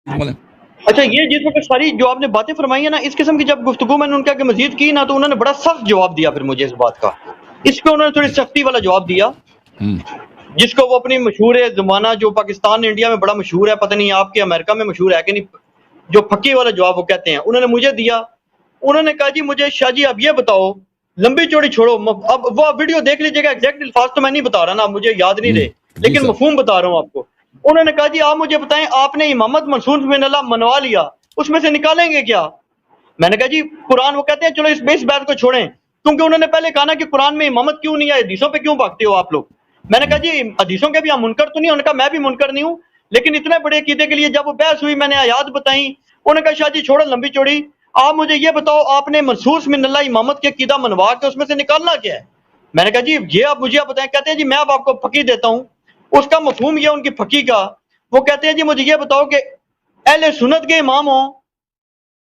بولیں۔ اچھا یہ جس وقت ساری جو آپ نے باتیں فرمائی ہیں نا، اس قسم کی جب گفتگو میں نے ان کے آگے مزید کی نا، تو انہوں نے بڑا سخت جواب دیا پھر مجھے اس بات کا، اس پہ انہوں نے تھوڑی سختی والا جواب دیا، جس کو وہ اپنی مشہور ہے زمانہ جو پاکستان انڈیا میں بڑا مشہور ہے، پتہ نہیں آپ کے امریکہ میں مشہور ہے کہ نہیں، جو پھکی والا جواب وہ کہتے ہیں، انہوں نے مجھے دیا۔ انہوں نے کہا جی مجھے شاہ جی اب یہ بتاؤ، لمبی چوڑی چھوڑو، اب وہ ویڈیو دیکھ لیجیے گا، ایگزیکٹ الفاظ تو میں نہیں بتا رہا نا، مجھے یاد نہیں رہے، جی لیکن سر۔ مفہوم بتا رہا ہوں آپ کو۔ انہوں نے کہا جی آپ مجھے بتائیں، آپ نے امامت منصور بن اللہ منوا لیا، اس میں سے نکالیں گے کیا؟ میں نے کہا جی قرآن، وہ کہتے ہیں چلو اس بات کو چھوڑیں، کیونکہ انہوں نے پہلے کہا نا کہ قرآن میں امامت کیوں نہیں ہے، حدیثوں پہ کیوں بھاگتے ہو آپ لوگ؟ میں نے کہا جی حدیثوں کے بھی ہم منکر تو نہیں، انہوں نے کہا میں بھی منکر نہیں ہوں، لیکن اتنے بڑے عقیدے کے لیے جب وہ بحث ہوئی، میں نے آیات بتائیں، انہوں نے کہا شاہ جی چھوڑو لمبی چوڑی، آپ مجھے یہ بتاؤ آپ نے منصور من اللہ امامت کے عقیدہ منوا کے اس میں سے نکالنا کیا ہے؟ میں نے کہا جی یہ آپ مجھے آپ بتائیں۔ کہتے ہیں جی میں اب آپ کو پھکی دیتا ہوں، اس کا مفہوم یہ ان کی پھکی کا، وہ کہتے ہیں جی مجھے یہ بتاؤ کہ اہل سنت کے امام ہوں،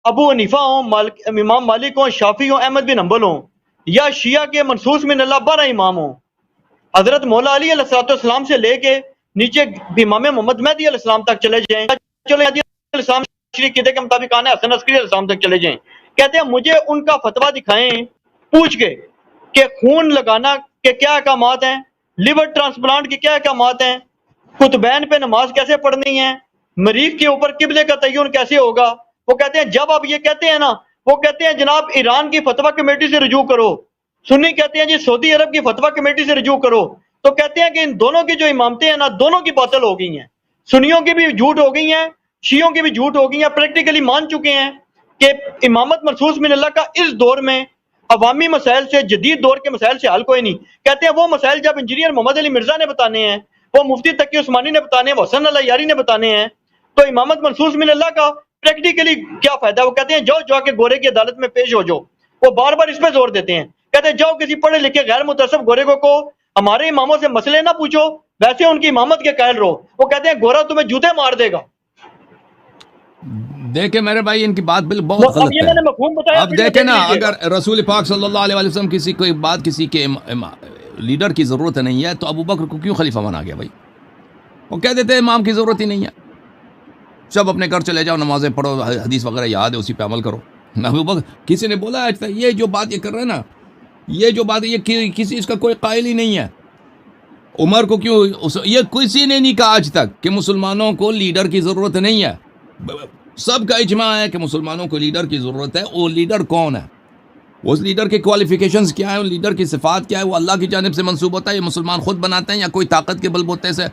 ابو حنیفہ ہوں، امام مالک ہوں، شافعی ہوں، احمد بن حنبل ہوں، یا شیعہ کے منصور من اللہ 12 امام ہوں، حضرت مولا علی علیہ السلام سے لے کے نیچے امام محمد مہدی علیہ السلام تک چلے جائیں، چلے مہدی علیہ السلام شریف قیدے کے مطابق آنا حسن عسکری علیہ السلام تک چلے جائیں، کہتے ہیں مجھے ان کا فتویٰ دکھائیں پوچھ کے کہ خون لگانا کے کیا احکامات ہیں، لیور ٹرانسپلانٹ کے کیا احکامات ہیں، خطبین پہ نماز کیسے پڑھنی ہے، مریخ کے اوپر قبلے کا تعین کیسے ہوگا۔ وہ کہتے ہیں جب آپ یہ کہتے ہیں نا، وہ کہتے ہیں جناب ایران کی فتویٰ کمیٹی سے رجوع کرو، سنی کہتے ہیں جی سعودی عرب کی فتویٰ کمیٹی سے رجوع کرو، تو کہتے ہیں کہ ان دونوں کی جو امامتیں ہیں نا، دونوں کی باطل ہو گئی ہیں، سنیوں کی بھی جھوٹ ہو گئی ہیں، شیعوں کی بھی جھوٹ ہو گئی ہیں، پریکٹیکلی مان چکے ہیں کہ امامت منصوص من اللہ کا اس دور میں عوامی مسائل سے، جدید دور کے مسائل سے حل کوئی نہیں۔ کہتے ہیں وہ مسائل جب انجینئر محمد علی مرزا نے بتانے ہیں، وہ مفتی تقی عثمانی نے بتانے ہیں، وہ حسن اللہ یاری نے بتانے ہیں، تو امامت منصوص من اللہ کا پریکٹیکلی کیا فائدہ ہے؟ وہ کہتے ہیں جاؤ کے گورے کی عدالت میں پیش ہو جاؤ، وہ بار بار اس پہ زور دیتے ہیں، کہتے ہیں جاؤ کسی پڑھے لکھے غیر متعصب گورے کو ہمارے اماموں سے مسئلے نہ پوچھو، ویسے ان کی امامت کے قائل رہو، وہ کہتے ہیں گورا تمہیں جوتے مار دے گا۔ دیکھیں میرے بھائی ان کی بات بالکل بہت غلط یہ میں نے ہے۔ مفہوم بتایا، اب دیکھیں نا، اگر رسول پاک صلی اللہ علیہ وسلم کسی کے لیڈر کی ضرورت نہیں ہے تو ابو بکر کو کیوں خلیفہ بنا گیا بھائی؟ وہ کہہ دیتے ہیں امام کی ضرورت ہی نہیں ہے، سب اپنے گھر چلے جاؤ، نمازیں پڑھو، حدیث وغیرہ یاد ہے اسی پہ عمل کرو۔ ابو بکر کسی نے بولا آج تک یہ جو بات یہ کر رہے ہیں نا، یہ جو بات یہ کسی اس کا کوئی قائل ہی نہیں ہے۔ عمر کو کیوں یہ کسی نے نہیں کہا آج تک کہ مسلمانوں کو لیڈر کی ضرورت نہیں ہے، سب کا اجماع ہے کہ مسلمانوں کو لیڈر کی ضرورت ہے۔ وہ لیڈر کون ہے، اس لیڈر کے کوالیفیکیشنز کیا ہے، وہ لیڈر کی صفات کیا ہے، وہ اللہ کی جانب سے منسوب ہوتا ہے، یہ مسلمان خود بناتے ہیں، یا کوئی طاقت کے بل بوتے سے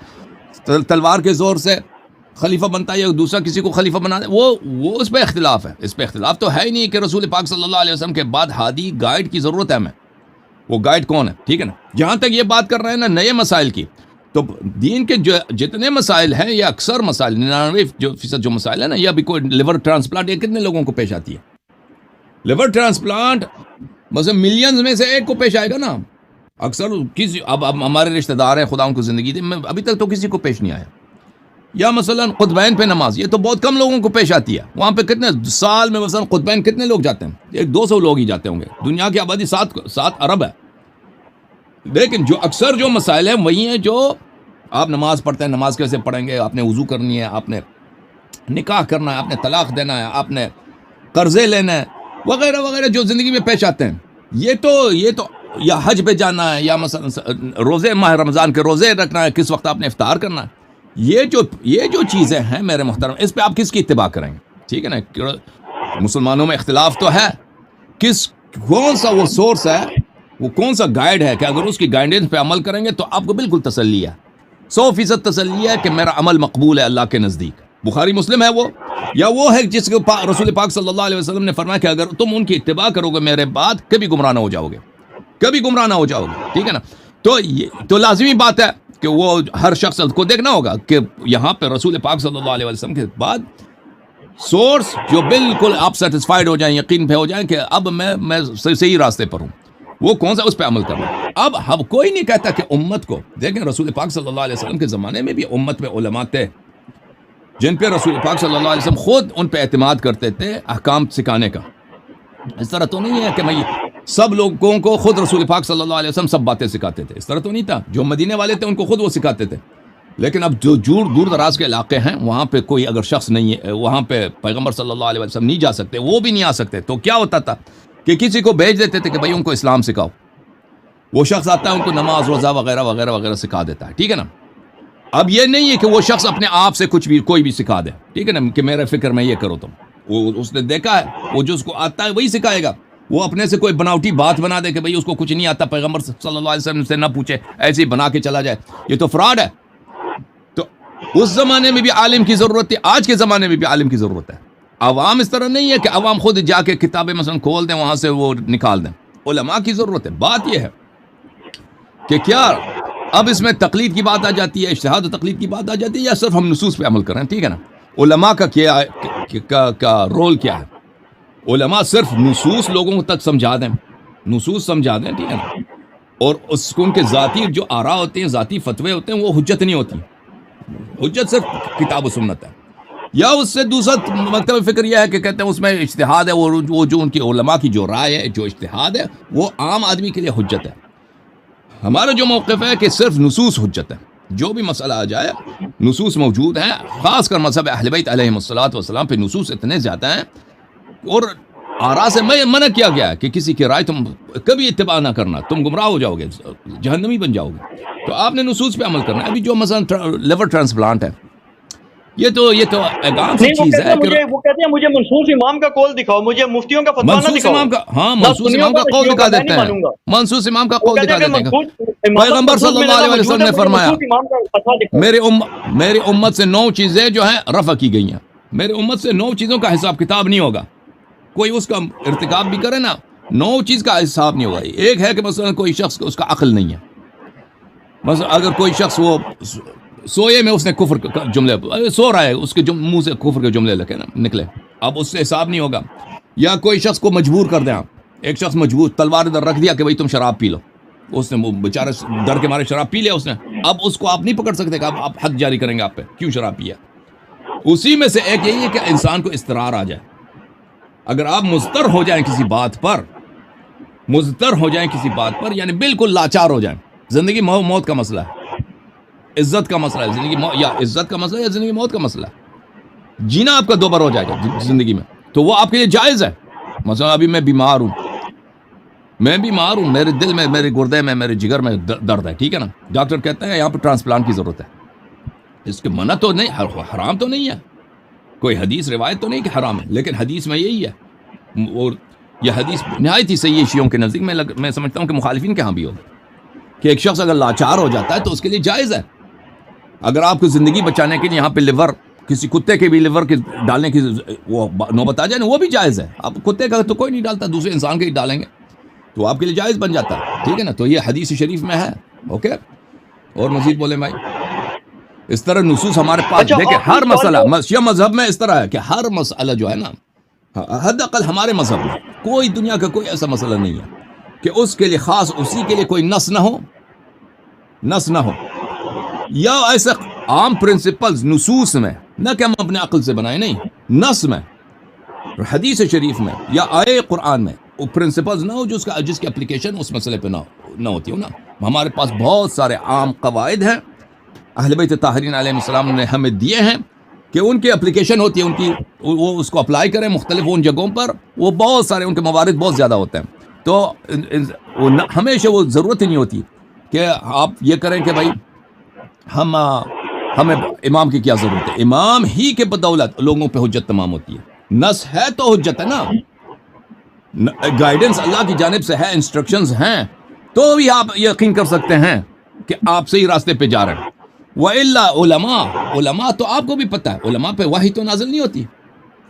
تلوار کے زور سے خلیفہ بنتا ہے، یا دوسرا کسی کو خلیفہ بناتا ہے، وہ اس پہ اختلاف ہے۔ اس پہ اختلاف تو ہے ہی نہیں کہ رسول پاک صلی اللہ علیہ وسلم کے بعد ہادی گائیڈ کی ضرورت ہے ہمیں، وہ گائیڈ کون ہے، ٹھیک ہے نا۔ جہاں تک یہ بات کر رہے ہیں نا نئے مسائل کی، تو دین کے جتنے مسائل ہیں، یہ اکثر مسائل 99% جو مسائل ہیں نا، یہ ابھی کوئی لیور ٹرانسپلانٹ، یہ کتنے لوگوں کو پیش آتی ہے؟ لیور ٹرانسپلانٹ مثلا ملینز میں سے ایک کو پیش آئے گا نا، اکثر کسی اب ہمارے رشتہ دار ہیں، خدا ان کو زندگی دے، ابھی تک تو کسی کو پیش نہیں آیا۔ یا مثلا قطبین پہ نماز، یہ تو بہت کم لوگوں کو پیش آتی ہے، وہاں پہ کتنے سال میں مثلا قطبین کتنے لوگ جاتے ہیں؟ 200 لوگ ہی جاتے ہوں گے، دنیا کی آبادی 7 ارب ہے۔ لیکن جو اکثر جو مسائل ہیں وہی ہیں جو آپ نماز پڑھتے ہیں، نماز کیسے پڑھیں گے، آپ نے وضو کرنی ہے، آپ نے نکاح کرنا ہے، آپ نے طلاق دینا ہے، آپ نے قرضے لینا ہے، وغیرہ وغیرہ جو زندگی میں پیش آتے ہیں، یہ تو یا حج پہ جانا ہے، یا مثلا روزے ماہ رمضان کے روزے رکھنا ہے، کس وقت آپ نے افطار کرنا ہے، یہ جو چیزیں ہیں میرے محترم، اس پہ آپ کس کی اتباع کریں گے؟ ٹھیک ہے نا، مسلمانوں میں اختلاف تو ہے، کون سا وہ سورس ہے، وہ کون سا گائیڈ ہے کہ اگر اس کی گائیڈنس پہ عمل کریں گے تو آپ کو بالکل تسلی ہے، 100% تسلی ہے کہ میرا عمل مقبول ہے اللہ کے نزدیک۔ بخاری مسلم ہے وہ، یا وہ ہے جس کو رسول پاک صلی اللہ علیہ وسلم نے فرمایا کہ اگر تم ان کی اتباع کرو گے میرے بعد، کبھی گمراہ نہ ہو جاؤ گے، کبھی گمراہ نہ ہو جاؤ گے، ٹھیک ہے نا۔ تو لازمی بات ہے کہ وہ ہر شخص کو دیکھنا ہوگا کہ یہاں پہ رسول پاک صلی اللہ علیہ وسلم کے بعد سورس جو بالکل آپ سیٹسفائیڈ ہو جائیں، یقین پہ ہو جائیں کہ اب میں صحیح راستے پر ہوں، وہ کون سا، اس پہ عمل کرنا۔ اب ہم کوئی نہیں کہتا کہ امت کو، دیکھیں رسول پاک صلی اللہ علیہ وسلم کے زمانے میں بھی امت میں علماء تھے جن پہ رسول پاک صلی اللہ علیہ وسلم خود ان پہ اعتماد کرتے تھے احکام سکھانے کا۔ اس طرح تو نہیں ہے کہ میں سب لوگوں کو خود رسول پاک صلی اللہ علیہ وسلم سب باتیں سکھاتے تھے، اس طرح تو نہیں تھا۔ جو مدینے والے تھے ان کو خود وہ سکھاتے تھے، لیکن اب جو دور دراز کے علاقے ہیں وہاں پہ کوئی اگر شخص نہیں ہے، وہاں پہ پیغمبر صلی اللہ علیہ وسلم نہیں جا سکتے، وہ بھی نہیں آ سکتے، تو کیا ہوتا تھا کہ کسی کو بھیج دیتے تھے کہ بھائی ان کو اسلام سکھاؤ. وہ شخص آتا ہے ان کو نماز روزہ وغیرہ وغیرہ وغیرہ سکھا دیتا ہے، ٹھیک ہے نا. اب یہ نہیں ہے کہ وہ شخص اپنے آپ سے کچھ بھی کوئی بھی سکھا دے، ٹھیک ہے نا، کہ میرے فکر میں یہ کرو تم. وہ اس نے دیکھا ہے، وہ جو اس کو آتا ہے وہی سکھائے گا. وہ اپنے سے کوئی بناوٹی بات بنا دے کہ بھائی اس کو کچھ نہیں آتا، پیغمبر صلی اللہ علیہ وسلم سے نہ پوچھے، ایسے ہی بنا کے چلا جائے، یہ تو فراڈ ہے. تو اس زمانے میں بھی عالم کی ضرورت تھی، آج کے زمانے میں بھی عالم کی ضرورت ہے. عوام اس طرح نہیں ہے کہ عوام خود جا کے کتابیں مثلا کھول دیں، وہاں سے وہ نکال دیں. علماء کی ضرورت ہے. بات یہ ہے کہ کیا اب اس میں تقلید کی بات آ جاتی ہے، اجتہاد و تقلید کی بات آ جاتی ہے، یا صرف ہم نصوص پہ عمل کریں، ٹھیک ہے نا. علماء کا کیا رول کیا ہے؟ علماء صرف نصوص لوگوں تک سمجھا دیں، نصوص سمجھا دیں، ٹھیک ہے نا. اور اس کو ان کے ذاتی جو آراء ہوتے ہیں، ذاتی فتوے ہوتے ہیں، وہ حجت نہیں ہوتی. حجت صرف کتاب و سنت ہے. یا اس سے دوسرا مکتب فکر یہ ہے کہ کہتے ہیں اس میں اجتہاد ہے، وہ جو ان کی علماء کی جو رائے ہے، جو اجتہاد ہے، وہ عام آدمی کے لیے حجت ہے. ہمارا جو موقف ہے کہ صرف نصوص حجت ہے. جو بھی مسئلہ آ جائے نصوص موجود ہیں، خاص کر مذہب اہل بیت علیہم الصلوۃ والسلام پہ نصوص اتنے زیادہ ہیں. اور آراء سے منع کیا گیا ہے کہ کسی کی رائے تم کبھی اتباع نہ کرنا، تم گمراہ ہو جاؤ گے، جہنمی بن جاؤ گے. تو آپ نے نصوص پہ عمل کرنا ہے. ابھی جو مثلا لیور ٹرانسپلانٹ ہے، یہ تو ایک عام سی چیز ہے. وہ کہتے ہیں مجھے منصوص امام کا قول دکھاؤ، مجھے مفتیوں کا فتویٰ نہ دکھاؤ. ہاں، منصوص امام کا قول دکھا دیتے ہیں، منصوص امام کا قول دکھا دیتے ہیں. پیغمبر صلی اللہ علیہ وسلم نے فرمایا میری امت سے 9 چیزیں جو ہیں رفع کی گئی ہیں. میری امت سے 9 چیزوں کا حساب کتاب نہیں ہوگا. کوئی اس کا ارتکاب بھی کرے نا، 9 چیز کا حساب نہیں ہوگا. ایک ہے کہ مثلا کوئی شخص اس کا عقل نہیں ہے. مثلا اگر کوئی شخص وہ سوئے میں اس نے کفر کا جملے، سو رہا ہے، اس کے منہ سے کفر کے جملے نکلے، اب اس سے حساب نہیں ہوگا. یا کوئی شخص کو مجبور کر دیں آپ، ایک شخص مجبور تلوار ادھر رکھ دیا کہ بھائی تم شراب پی لو، اس نے بیچارہ ڈر کے مارے شراب پی لیا اس نے. اب اس کو آپ نہیں پکڑ سکتے کہ آپ حد جاری کریں گے آپ پہ، کیوں شراب پیا. اسی میں سے ایک یہی ہے کہ انسان کو اضطرار آ جائے. اگر آپ مضطر ہو جائیں کسی بات پر، یعنی بالکل لاچار ہو جائیں، زندگی موت کا مسئلہ ہے، عزت کا مسئلہ ہے، زندگی یا عزت کا مسئلہ ہے یا زندگی موت کا مسئلہ ہے. جینا آپ کا دوبر ہو جائے گا زندگی میں، تو وہ آپ کے لیے جائز ہے. مثلا ابھی میں بیمار ہوں، میرے دل میں، میرے گردے میں، میرے جگر میں درد ہے، ٹھیک ہے نا. ڈاکٹر کہتے ہیں یہاں پہ ٹرانسپلانٹ کی ضرورت ہے. اس کے منع تو نہیں، حرام تو نہیں ہے، کوئی حدیث روایت تو نہیں کہ حرام ہے، لیکن حدیث میں یہی ہے. اور یہ حدیث نہایت ہی صحیح ہے شیعوں کے نزدیک. میں سمجھتا ہوں کہ مخالفین کے ہاں بھی ہوگا کہ ایک شخص اگر لاچار ہو جاتا ہے تو اس کے لیے جائز ہے. اگر آپ کو زندگی بچانے کے لیے یہاں پہ لیور، کسی کتے کے بھی لیور کے ڈالنے کی وہ نوبت آ جائے نا، وہ بھی جائز ہے. آپ کتے کا تو کوئی نہیں ڈالتا، دوسرے انسان کے ہی ڈالیں گے تو آپ کے لیے جائز بن جاتا ہے، ٹھیک ہے نا. تو یہ حدیث شریف میں ہے. اوکے، اور مزید بولیں بھائی. اس طرح نصوص ہمارے پاس دیکھیں، ہر مسئلہ شیعہ مذہب میں اس طرح ہے کہ ہر مسئلہ جو ہے نا، حد اقل ہمارے مذہب میں کوئی دنیا کا کوئی ایسا مسئلہ نہیں ہے کہ اس کے لیے خاص اسی کے لیے کوئی نص نہ ہو یا ایسے عام پرنسپلز نصوص میں، نہ کہ ہم اپنے عقل سے بنائیں، نہیں، نص میں، حدیث شریف میں یا آئے قرآن میں وہ پرنسپلز نہ ہو جس کی اپلیکیشن اس مسئلے پہ نہ ہوتی ہو نا. ہمارے پاس بہت سارے عام قواعد ہیں اہل بیت طاہرین علیہ السلام نے ہمیں دیے ہیں کہ ان کی اپلیکیشن ہوتی ہے، ان کی وہ اس کو اپلائی کریں مختلف ان جگہوں پر. وہ بہت سارے ان کے موارد بہت زیادہ ہوتے ہیں، تو ہمیشہ وہ ضرورت ہی نہیں ہوتی کہ آپ یہ کریں کہ بھائی ہمیں امام کی کیا ضرورت ہے. امام ہی کے بدولت لوگوں پہ حجت تمام ہوتی ہے. نص ہے تو حجت ہے نا، گائیڈنس اللہ کی جانب سے ہے، انسٹرکشنز ہیں، تو بھی آپ یقین کر سکتے ہیں کہ آپ صحیح راستے پہ جا رہے ہیں. وَإِلَّا علماء تو آپ کو بھی پتہ ہے، علماء پہ وحی تو نازل نہیں ہوتی.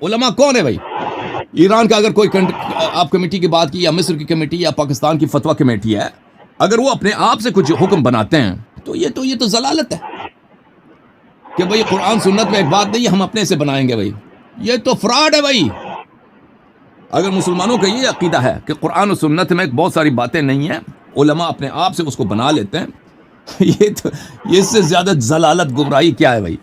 علماء کون ہے بھائی؟ ایران کا اگر کوئی آپ کمیٹی کی بات کی، یا مصر کی کمیٹی، یا پاکستان کی فتویٰ کمیٹی ہے، اگر وہ اپنے آپ سے کچھ حکم بناتے ہیں تو یہ تو ضلالت ہے کہ بھائی قرآن سنت میں ایک بات نہیں، ہم اپنے سے بنائیں گے. بھائی یہ تو فراڈ ہے. بھائی اگر مسلمانوں کا یہ عقیدہ ہے کہ قرآن و سنت میں بہت ساری باتیں نہیں ہیں، علماء اپنے آپ سے اس کو بنا لیتے ہیں، یہ اس سے زیادہ ضلالت، گمراہی کیا ہے بھائی؟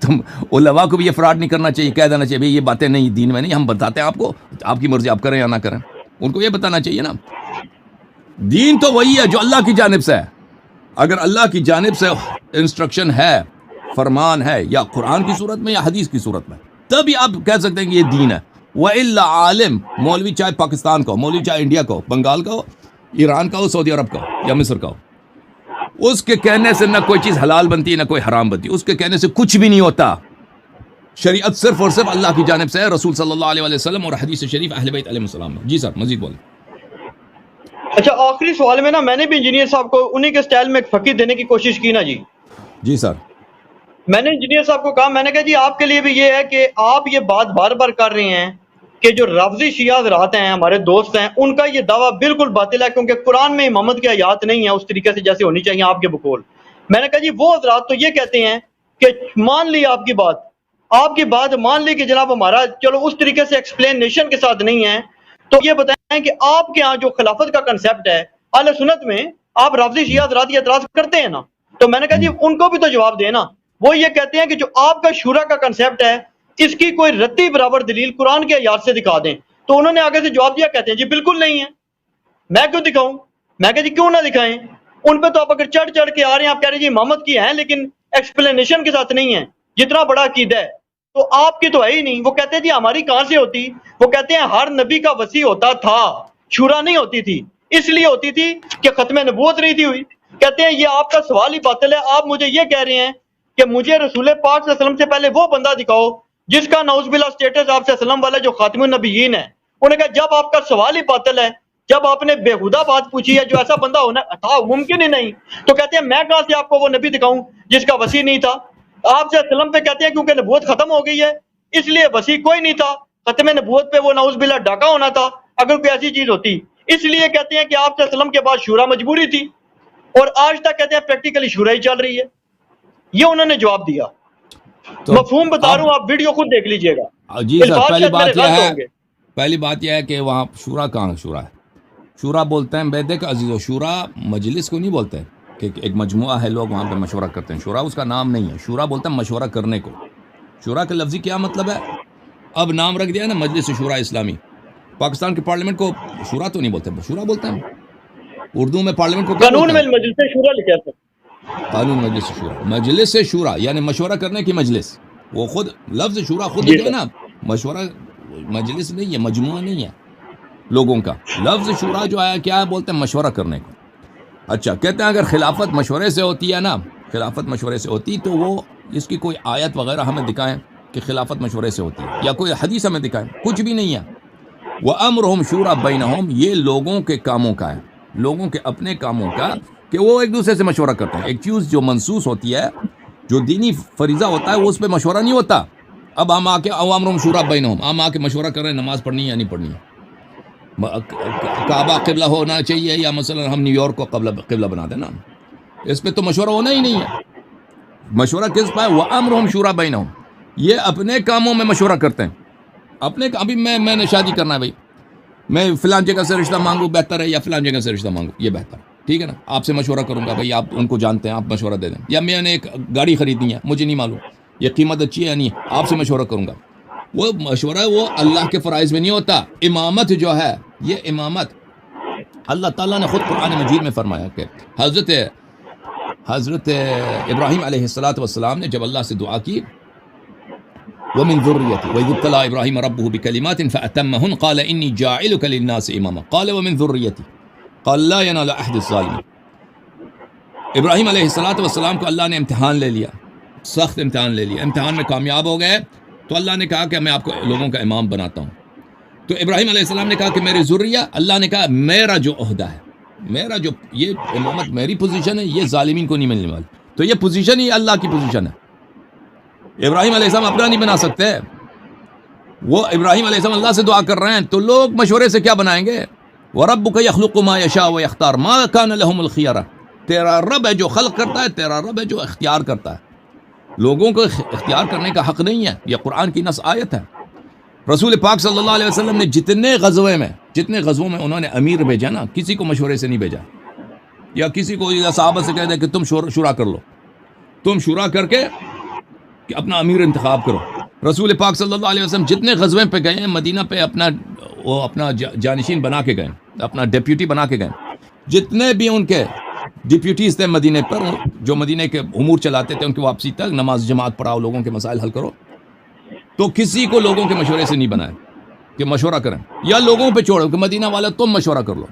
تم علماء کو بھی یہ فراڈ نہیں کرنا چاہیے، کہہ دینا چاہیے بھائی یہ باتیں نہیں، دین میں نہیں، ہم بتاتے ہیں آپ کو، آپ کی مرضی، آپ کریں یا نہ کریں. ان کو یہ بتانا چاہیے نا، دین تو وہی ہے جو اللہ کی جانب سے ہے. اگر اللہ کی جانب سے انسٹرکشن ہے فرمان ہے یا قرآن کی صورت میں یا حدیث کی صورت میں، تبھی آپ کہہ سکتے ہیں کہ یہ دین ہے. وَإِلَّا عالم، مولوی چاہے پاکستان کا ہو، مولوی چاہے انڈیا کا ہو، بنگال کا ہو، ایران کا ہو، سعودی عرب کا ہو یا مصر کا ہو، اس کے کہنے سے نہ کوئی چیز حلال بنتی ہے نہ کوئی حرام بنتی، اس کے کہنے سے کچھ بھی نہیں ہوتا. شریعت صرف اور صرف اللہ کی جانب سے ہے، رسول صلی اللہ علیہ وسلم اور حدیث شریف اہل بیت علیہ السلام. جی سر مزید بولیں. اچھا آخری سوال میں نا میں نے بھی انجینئر صاحب کو انہی کے سٹائل میں ایک فقیر دینے کی کوشش کی نا جی. جی سر. میں نے انجینئر صاحب کو کہا، میں نے کہا جی آپ کے لیے بھی یہ ہے کہ آپ یہ بات بار بار کر رہے ہیں کہ جو رافضی شیعہ حضرات ہیں ہمارے دوست ہیں ان کا یہ دعویٰ بالکل باطل ہے، کیونکہ قرآن میں امامت کی آیات نہیں ہے اس طریقے سے جیسے ہونی چاہیے آپ کے بقول. میں نے کہا جی وہ حضرات تو یہ کہتے ہیں کہ مان لی آپ کی بات مان لی کہ جناب ہمارا چلو اس طریقے سے ایکسپلینیشن کے ساتھ نہیں ہے، تو یہ بتائیں کہ آپ کے ہاں جو خلافت کا کنسیپٹ ہے اہل سنت میں، آپ رافضی شیعہ حضرات یہ اعتراض کرتے ہیں نا، تو میں نے کہا جی ان کو بھی تو جواب دیں نا. وہ یہ کہتے ہیں کہ جو آپ کا شورا کا کنسیپٹ ہے اس کی کوئی رتی برابر دلیل قرآن کے آیات سے دکھا دیں. تو انہوں نے آگے سے جواب دیا، کہتے ہیں جی بالکل نہیں ہے. میں کیوں دکھاؤں؟ میں کہا جی کیوں نہ دکھائیں، ان پہ تو آپ اگر چڑھ کے آ رہے ہیں، آپ کہہ رہے ہیں جی امامت کی ہیں لیکن ایکسپلینیشن کے ساتھ نہیں ہے، جتنا بڑا عقیدہ ہے تو آپ کی تو ہے ہی نہیں. وہ کہتے ہیں جی ہماری کہاں سے ہوتی؟ وہ کہتے ہیں ہر نبی کا وصی ہوتا تھا، شورا نہیں ہوتی تھی، اس لیے ہوتی تھی کہ ختم نبوت نہیں تھی ہوئی. کہتے ہیں یہ آپ کا سوال ہی باطل ہے. آپ مجھے یہ کہہ رہے ہیں کہ مجھے رسول پاک صلی اللہ علیہ وسلم سے پہلے وہ بندہ دکھاؤ جس کا نعوذ باللہ سٹیٹس آپ سے وسلم والا جو خاتم النبیین ہے. انہوں نے کہا جب آپ کا سوال ہی باطل ہے، جب آپ نے بےہودہ بات پوچھی ہے جو ایسا بندہ ہونا تھا ممکن ہی نہیں، تو کہتے ہیں میں کہاں سے آپ کو وہ نبی دکھاؤں جس کا وصی نہیں تھا. آپ سے وسلم پہ کہتے ہیں کیونکہ نبوت ختم ہو گئی ہے اس لیے وصی کوئی نہیں تھا، ختم نبوت پہ وہ نعوذ باللہ ڈاکہ ہونا تھا اگر کوئی ایسی چیز ہوتی. اس لیے کہتے ہیں کہ آپ سے وسلم کے بعد شورا مجبوری تھی، اور آج تک کہتے ہیں پریکٹیکلی شورا ہی چل رہی ہے. یہ انہوں نے جواب دیا. مفہوم بتا رہا ہوں، آپ ویڈیو خود دیکھ لیجئے گا. جی سر. پہلی بات یہ ہے کہ وہاں شورا کہاں شورا ہے؟ شورا بولتے ہیں بیدے کا عزیز و شورا مجلس کو نہیں بولتے کہ ایک مجموعہ ہے لوگ وہاں پہ مشورہ کرتے ہیں. شورا اس کا نام نہیں ہے. شورا بولتے ہیں مشورہ کرنے کو. شورا کا لفظی کیا مطلب ہے؟ اب نام رکھ دیا نا مجلس شورا اسلامی. پاکستان کے پارلیمنٹ کو شورا تو نہیں بولتے، شورا بولتے ہیں. اردو میں پارلیمنٹ کو قانون میں مجلس شورا لکھا ہے. قانون مجلس شورا، مجلس شورا یعنی مشورہ کرنے کی مجلس. وہ خود لفظ شورا خود جو ہے نا مشورہ مجلس نہیں ہے، مجموعہ نہیں ہے لوگوں کا. لفظ شورا جو آیا کیا ہے؟ بولتے ہیں مشورہ کرنے کو. اچھا کہتے ہیں اگر خلافت مشورے سے ہوتی ہے نا، خلافت مشورے سے ہوتی تو وہ اس کی کوئی آیت وغیرہ ہمیں دکھائیں کہ خلافت مشورے سے ہوتی ہے، یا کوئی حدیث ہمیں دکھائیں. کچھ بھی نہیں ہے. وَأَمْرُهُمْ شُورَى بَيْنَهُمْ، یہ لوگوں کے کاموں کا ہے، لوگوں کے اپنے کاموں کا کہ وہ ایک دوسرے سے مشورہ کرتے ہیں. ایک چیز جو منسوس ہوتی ہے، جو دینی فریضہ ہوتا ہے، وہ اس پہ مشورہ نہیں ہوتا. اب ہم آ کے وَأَمْرُهُمْ شُورَى بَيْنَهُمْ، ہم آ کے مشورہ کر رہے ہیں نماز پڑھنی ہے یا نہیں پڑھنی ہے، کعبہ قبلہ ہونا چاہیے یا مثلا ہم نیو یارک کو قبلہ بنا دیں نا. اس پہ تو مشورہ ہونا ہی نہیں ہے. مشورہ کس پہ ہے؟ وَأَمْرُهُمْ شُورَى بَيْنَهُمْ، یہ اپنے کاموں میں مشورہ کرتے ہیں. ابھی میں نے شادی کرنا ہے بھائی، میں فلاں جگہ سے رشتہ مانگوں بہتر ہے یا فلاں جگہ سے رشتہ مانگوں یہ بہتر ہے، ٹھیک ہے نا. آپ سے مشورہ کروں گا بھائی، آپ ان کو جانتے ہیں، آپ مشورہ دے دیں. یا میں نے ایک گاڑی خریدنی ہے، مجھے نہیں معلوم یہ قیمت اچھی ہے یا نہیں، آپ سے مشورہ کروں گا. وہ مشورہ وہ اللہ کے فرائض میں نہیں ہوتا. امامت جو ہے، یہ امامت اللہ تعالیٰ نے خود قرآن مجید میں فرمایا کہ حضرت ابراہیم علیہ السلام نے جب اللہ سے دعا کی وَمِن ذُرِّيَّتِي وَإِذِ ابْتَلَىٰ إِبْرَاهِيمَ رَبُّهُ بِكَلِمَاتٍ فَأَتَمَّهُنَّ قَالَ إِنِّي جَاعِلُكَ لِلنَّاسِ إِمَامًا قَالَ وَمِن ذُرِّيَّتِي قَالَ لَا يَنَالُ عَهْدِ الظَّالِمِينَ. ابراہیم علیہ السلام کو اللہ نے امتحان لے لیا، سخت امتحان لے لیا. امتحان میں کامیاب ہو گئے تو اللہ نے کہا کہ میں آپ کو لوگوں کا امام بناتا ہوں. تو ابراہیم علیہ السلام نے کہا کہ میری ذریہ، اللہ نے کہا میرا جو عہدہ ہے، میرا جو یہ امامت میری پوزیشن ہے، یہ ظالمین کو نہیں ملنے والی. تو یہ پوزیشن ہی اللہ کی پوزیشن ہے. ابراہیم علیہ السلام اپنا نہیں بنا سکتے. وہ ابراہیم علیہ السلام اللہ سے دعا کر رہے ہیں تو لوگ مشورے سے کیا بنائیں گے؟ وَرَبُّكَ يَخْلُقُ مَا يَشَاءُ وَيَخْتَارُ مَا كَانَ لَهُمُ الْخِيَرَةُ، تیرا رب ہے جو خلق کرتا ہے، تیرا رب ہے جو اختیار کرتا ہے. لوگوں کو اختیار کرنے کا حق نہیں ہے. یہ قرآن کی نص آیت ہے. رسول پاک صلی اللہ علیہ وسلم نے جتنے غزووں میں انہوں نے امیر بھیجا نا، کسی کو مشورے سے نہیں بھیجا، یا کسی کو صحابہ سے کہہ دے کہ تم شورا کر لو، تم شورا کر کے کہ اپنا امیر انتخاب کرو. رسول پاک صلی اللہ علیہ وسلم جتنے غزوے پہ گئے ہیں، مدینہ پہ اپنا جانشین بنا کے گئے، اپنا ڈیپیوٹی بنا کے گئے. جتنے بھی ان کے ڈپیوٹیز تھے مدینے پر جو مدینے کے امور چلاتے تھے ان کی واپسی تک، نماز جماعت پڑھاؤ، لوگوں کے مسائل حل کرو، تو کسی کو لوگوں کے مشورے سے نہیں بنایا کہ مشورہ کریں یا لوگوں پہ چھوڑو کہ مدینہ والا تم مشورہ کر لو،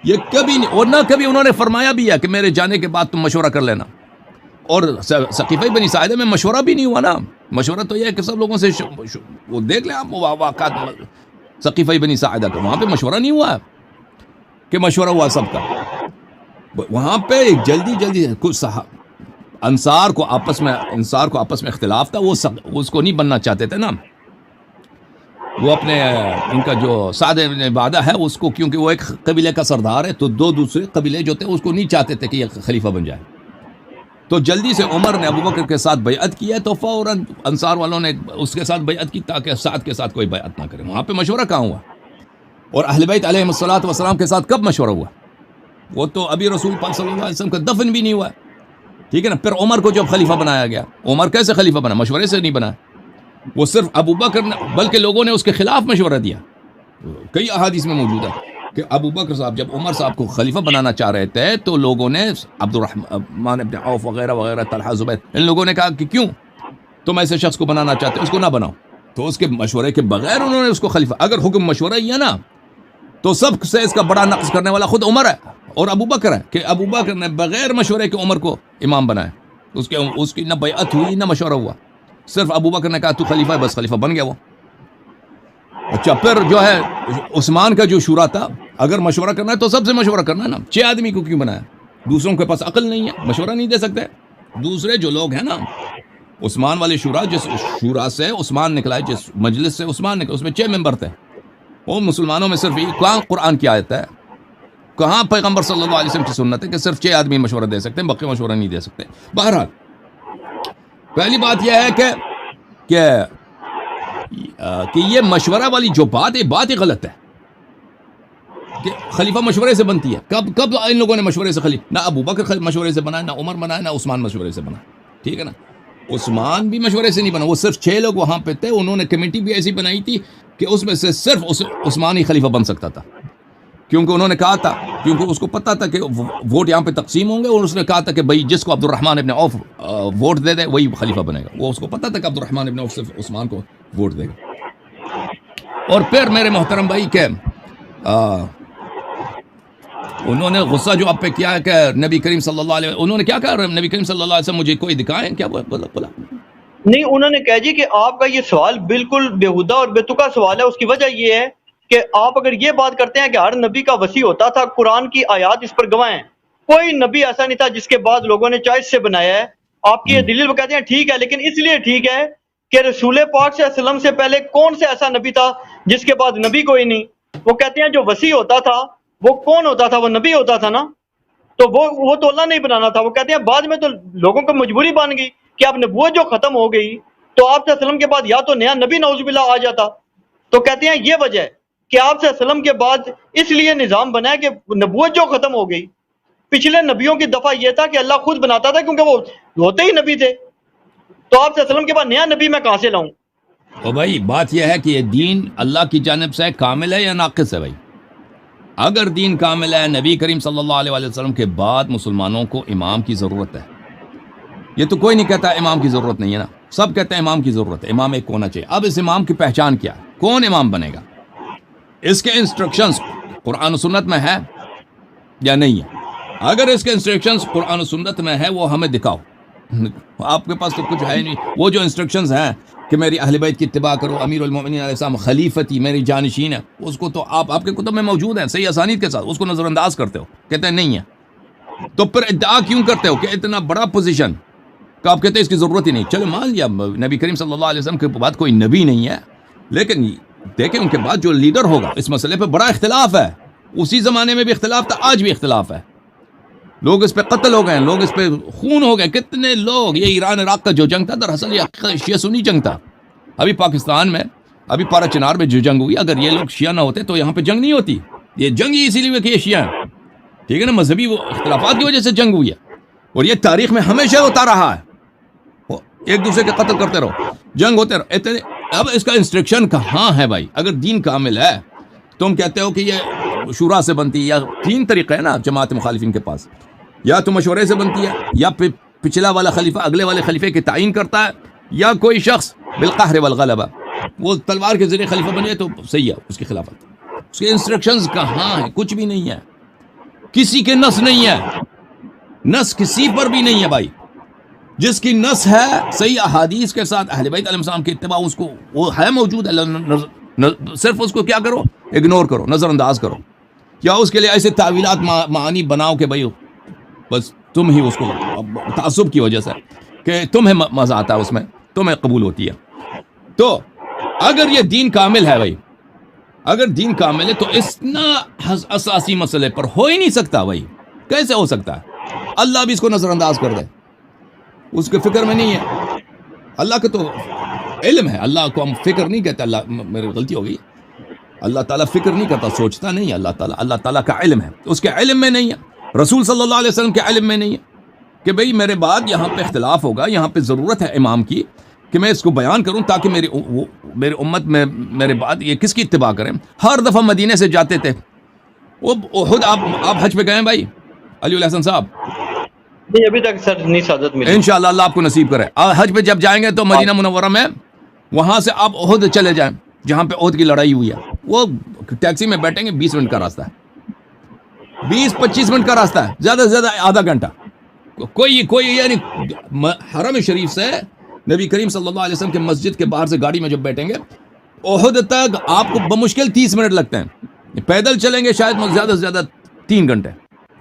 یہ کبھی نہیں، اور نہ کبھی انہوں نے فرمایا بھی ہے کہ میرے جانے کے بعد تم مشورہ کر لینا. اور ثقیفہ بنی ساعدہ میں مشورہ بھی نہیں ہوا نا. مشورہ تو یہ ہے کہ سب لوگوں سے وہ دیکھ لیں آپ واقعات ثقیفہ بنی ساعدہ کا، وہاں پہ مشورہ نہیں ہوا کہ مشورہ ہوا سب کا. وہاں پہ جلدی کچھ انصار کو آپس میں اختلاف تھا، وہ اس کو نہیں بننا چاہتے تھے نا. وہ اپنے ان کا جو سعد بن عبادہ ہے اس کو، کیونکہ وہ ایک قبیلے کا سردار ہے، تو دو دوسرے قبیلے جو تھے اس کو نہیں چاہتے تھے کہ یہ خلیفہ بن جائے. تو جلدی سے عمر نے ابوبکر کے ساتھ بیعت کی ہے، تو فوراً انصار والوں نے اس کے ساتھ بیعت کی تاکہ سعد کے ساتھ کوئی بیعت نہ کرے. وہاں پہ مشورہ کہاں ہوا؟ اور اہل بیت علیہم الصلوۃ والسلام کے ساتھ کب مشورہ ہوا؟ وہ تو ابھی رسول پاک صلی اللہ علیہ وسلم کا دفن بھی نہیں ہوا، ٹھیک ہے نا. پھر عمر کو جب خلیفہ بنایا گیا، عمر کیسے خلیفہ بنا؟ مشورے سے نہیں بنا. وہ صرف ابوبکر نے، بلکہ لوگوں نے اس کے خلاف مشورہ دیا. کئی احادیث میں موجود ہے کہ ابوبکر صاحب جب عمر صاحب کو خلیفہ بنانا چاہ رہے تھے تو لوگوں نے عبد الرحمن ابن عوف وغیرہ وغیرہ، طلحہ زبیر، ان لوگوں نے کہا کہ کیوں تم ایسے شخص کو بنانا چاہتے، اس کو نہ بناؤ. تو اس کے مشورے کے بغیر انہوں نے اس کو خلیفہ، اگر حکم مشورہ ہی ہے نا تو سب سے اس کا بڑا نقص کرنے والا خود عمر ہے اور ابوبکر ہے کہ ابوبکر نے بغیر مشورے کے عمر کو امام بنایا. اس کی نہ بیعت ہوئی نہ مشورہ ہوا، صرف ابوبکر نے کہا تو خلیفہ ہے، بس خلیفہ بن گیا وہ. اچھا، پھر جو ہے عثمان کا جو شورا تھا، اگر مشورہ کرنا ہے تو سب سے مشورہ کرنا ہے نا. 6 آدمی کو کیوں بنایا؟ دوسروں کے پاس عقل نہیں ہے، مشورہ نہیں دے سکتے. دوسرے جو لوگ ہیں نا، عثمان والے شورا، جس شورا سے عثمان نکلا ہے، جس مجلس سے عثمان نکلا، اس میں 6 ممبر تھے. وہ مسلمانوں میں صرف کہاں قرآن کی آیت ہے، کہاں پیغمبر صلی اللہ علیہ وسلم کی سنت ہے کہ صرف 6 آدمی مشورہ دے سکتے ہیں، باقی مشورہ نہیں دے سکتے. بہرحال پہلی بات یہ ہے کہ یہ مشورہ والی جو بات ہی غلط ہے کہ خلیفہ مشورے سے بنتی ہے. کب ان لوگوں نے مشورے سے خلیفہ؟ نہ ابوبکر مشورے سے بنا، نہ عمر بنا، نہ عثمان مشورے سے بنا، ٹھیک ہے نا. عثمان بھی مشورے سے نہیں بنا، وہ صرف 6 لوگ وہاں پہ تھے. انہوں نے کمیٹی بھی ایسی بنائی تھی کہ اس میں سے صرف عثمان ہی خلیفہ بن سکتا تھا، کیونکہ انہوں نے کہا تھا، کیونکہ اس کو پتا تھا کہ ووٹ یہاں پہ تقسیم ہوں گے، اور اس نے کہا تھا کہ بھائی جس کو عبد الرحمن ابن عوف ووٹ دے دے وہی خلیفہ بنے گا. وہ اس کو پتا تھا کہ عبد الرحمن ابن عوف صرف عثمان کو ووٹ دے گا. اور پھر میرے محترم بھائی کہ انہوں نے غصہ جو آپ پہ کیا ہے کہ نبی کریم صلی اللہ علیہ وسلم، انہوں نے کیا کہا؟ نبی کریم صلی اللہ علیہ وسلم مجھے کوئی دکھائیں کیا بولا؟ نہیں، انہوں نے کہا جی کہ آپ کا یہ سوال بالکل بےہودہ اور بے تکا سوال ہے. اس کی وجہ یہ ہے کہ آپ اگر یہ بات کرتے ہیں کہ ہر نبی کا وصی ہوتا تھا، قرآن کی آیات اس پر گواہ ہیں، کوئی نبی ایسا نہیں تھا جس کے بعد لوگوں نے چوائس سے بنایا ہے. آپ کی یہ دلیل وہ کہتے ہیں ٹھیک ہے، لیکن اس لیے ٹھیک ہے کہ رسول پاک صلی اللہ علیہ وسلم سے پہلے کون سے ایسا نبی تھا جس کے بعد نبی کوئی نہیں. وہ کہتے ہیں جو وصی ہوتا تھا وہ کون ہوتا تھا؟ وہ نبی ہوتا تھا نا. تو وہ تو اللہ نہیں بنانا تھا. وہ کہتے ہیں بعد میں تو لوگوں کو مجبوری بن گئی کہ اب نبوت جو ختم ہو گئی تو آپ صلی اللہ علیہ وسلم کے بعد یا تو نیا نبی نعوذ باللہ آ جاتا. تو کہتے ہیں یہ وجہ ہے کہ آپ صلی اللہ علیہ وسلم کے بعد اس لیے نظام بنا ہے کہ نبوت جو ختم ہو گئی. پچھلے نبیوں کی دفعہ یہ تھا کہ اللہ خود بناتا تھا کیونکہ وہ ہوتے ہی نبی تھے. تو آپ صلی اللہ علیہ وسلم کے بعد نیا نبی میں کہاں سے لاؤں؟ تو بھائی بات یہ ہے کہ یہ دین اللہ کی جانب سے کامل ہے یا ناقص ہے؟ بھائی اگر دین کامل ہے، نبی کریم صلی اللہ علیہ وسلم کے بعد مسلمانوں کو امام کی ضرورت ہے. یہ تو کوئی نہیں کہتا امام کی ضرورت نہیں ہے نا، سب کہتے ہیں امام کی ضرورت ہے، امام ایک ہونا چاہیے. اب اس امام کی پہچان کیا ہے؟ کون امام بنے گا؟ اس کے انسٹرکشنز قرآن و سنت میں ہے یا نہیں ہے؟ اگر اس کے انسٹرکشنز قرآن و سنت میں ہے وہ ہمیں دکھاؤ. آپ کے پاس تو کچھ ہے نہیں. وہ جو انسٹرکشنز ہیں کہ میری اہل بیت کی اتباع کرو، امیر المؤمنین علیہ السلام خلیفتی میری جانشین ہے، اس کو تو آپ کے کتب میں موجود ہیں صحیح اسانید کے ساتھ، اس کو نظر انداز کرتے ہو، کہتے ہیں نہیں ہے. تو پھر ادعا کیوں کرتے ہو کہ اتنا بڑا پوزیشن کہ آپ کہتے ہیں اس کی ضرورت ہی نہیں؟ چلو مان لیا نبی کریم صلی اللہ علیہ وسلم کے بعد کوئی نبی نہیں ہے، لیکن دیکھیں ان کے بعد جو لیڈر ہوگا، اس مسئلے پہ بڑا اختلاف ہے. اسی زمانے میں بھی اختلاف تھا، آج بھی اختلاف ہے. لوگ اس پہ قتل ہو گئے، لوگ اس پہ خون ہو گئے، کتنے لوگ. یہ ایران عراق کا جو جنگ تھا دراصل یہ شیعہ سنی جنگ تھا. ابھی پاکستان میں ابھی پارا چنار میں جو جنگ ہوئی، اگر یہ لوگ شیعہ نہ ہوتے تو یہاں پہ جنگ نہیں ہوتی. یہ جنگ ہی اسی لیے کہ یہ شیعہ ہیں، ٹھیک ہے نا، مذہبی وہ اختلافات کی وجہ سے جنگ ہوئی ہے. اور یہ تاریخ میں ہمیشہ ہوتا رہا ہے، ایک دوسرے کے قتل کرتے رہو، جنگ ہوتے رہو. اب اس کا انسٹرکشن کہاں ہے بھائی؟ اگر دین کامل ہے، تم کہتے ہو کہ یہ شورا سے بنتی ہے، یا 3 طریقے ہیں نا جماعت مخالفین کے پاس، یا تو مشورے سے بنتی ہے، یا پچھلا والا خلیفہ اگلے والے خلیفے کے تعین کرتا ہے، یا کوئی شخص بالقہر والغلبہ وہ تلوار کے ذریعے خلیفہ بنے تو صحیح ہے اس کی خلافت۔ اس کے انسٹرکشنز کہاں ہیں؟ کچھ بھی نہیں ہے، کسی کے نص نہیں ہے، نص کسی پر بھی نہیں ہے بھائی۔ جس کی نص ہے صحیح احادیث کے ساتھ اہل بیت علیہ السلام کی اتباع، اس کو وہ ہے موجود ہے، صرف اس کو کیا کرو؟ اگنور کرو، نظر انداز کرو، یا اس کے لیے ایسے تعویلات معانی بناؤ کہ بھائی بس تم ہی اس کو تعصب کی وجہ سے کہ تمہیں مزہ آتا ہے اس میں، تمہیں قبول ہوتی ہے۔ تو اگر یہ دین کامل ہے بھائی، اگر دین کامل ہے تو اتنا اساسی مسئلے پر ہو ہی نہیں سکتا بھائی، کیسے ہو سکتا ہے؟ اللہ بھی اس کو نظر انداز کر دے، اس کے فکر میں نہیں ہے۔ اللہ کا تو علم ہے، اللہ کو ہم فکر نہیں کہتے، اللہ میری غلطی ہو گئی، اللہ تعالیٰ فکر نہیں کرتا، سوچتا نہیں، اللہ تعالیٰ کا علم ہے، اس کے علم میں نہیں ہے، رسول صلی اللہ علیہ وسلم کے علم میں نہیں ہے کہ بھئی میرے بعد یہاں پہ اختلاف ہوگا، یہاں پہ ضرورت ہے امام کی کہ میں اس کو بیان کروں تاکہ میری امت میں میرے بعد یہ کس کی اتباع کریں۔ ہر دفعہ مدینے سے جاتے تھے وہ خود، آپ حج پہ گئے ہیں بھائی علی الحسن صاحب؟ نہیں ابھی تک سر نہیں سعادت ملی۔ انشاءاللہ اللہ آپ کو نصیب کرے، حج پہ جب جائیں گے تو مدینہ منورہ میں وہاں سے آپ احد چلے جائیں، جہاں پہ احد کی لڑائی ہوئی ہے، وہ ٹیکسی میں بیٹھیں گے، 20 منٹ کا راستہ ہے، 20-25 منٹ کا راستہ ہے، زیادہ سے زیادہ آدھا گھنٹہ۔ کوئی یعنی حرم شریف سے نبی کریم صلی اللہ علیہ وسلم کے مسجد کے باہر سے گاڑی میں جب بیٹھیں گے احد تک آپ کو بمشکل 30 منٹ لگتے ہیں، پیدل چلیں گے شاید زیادہ سے زیادہ 3 گھنٹے،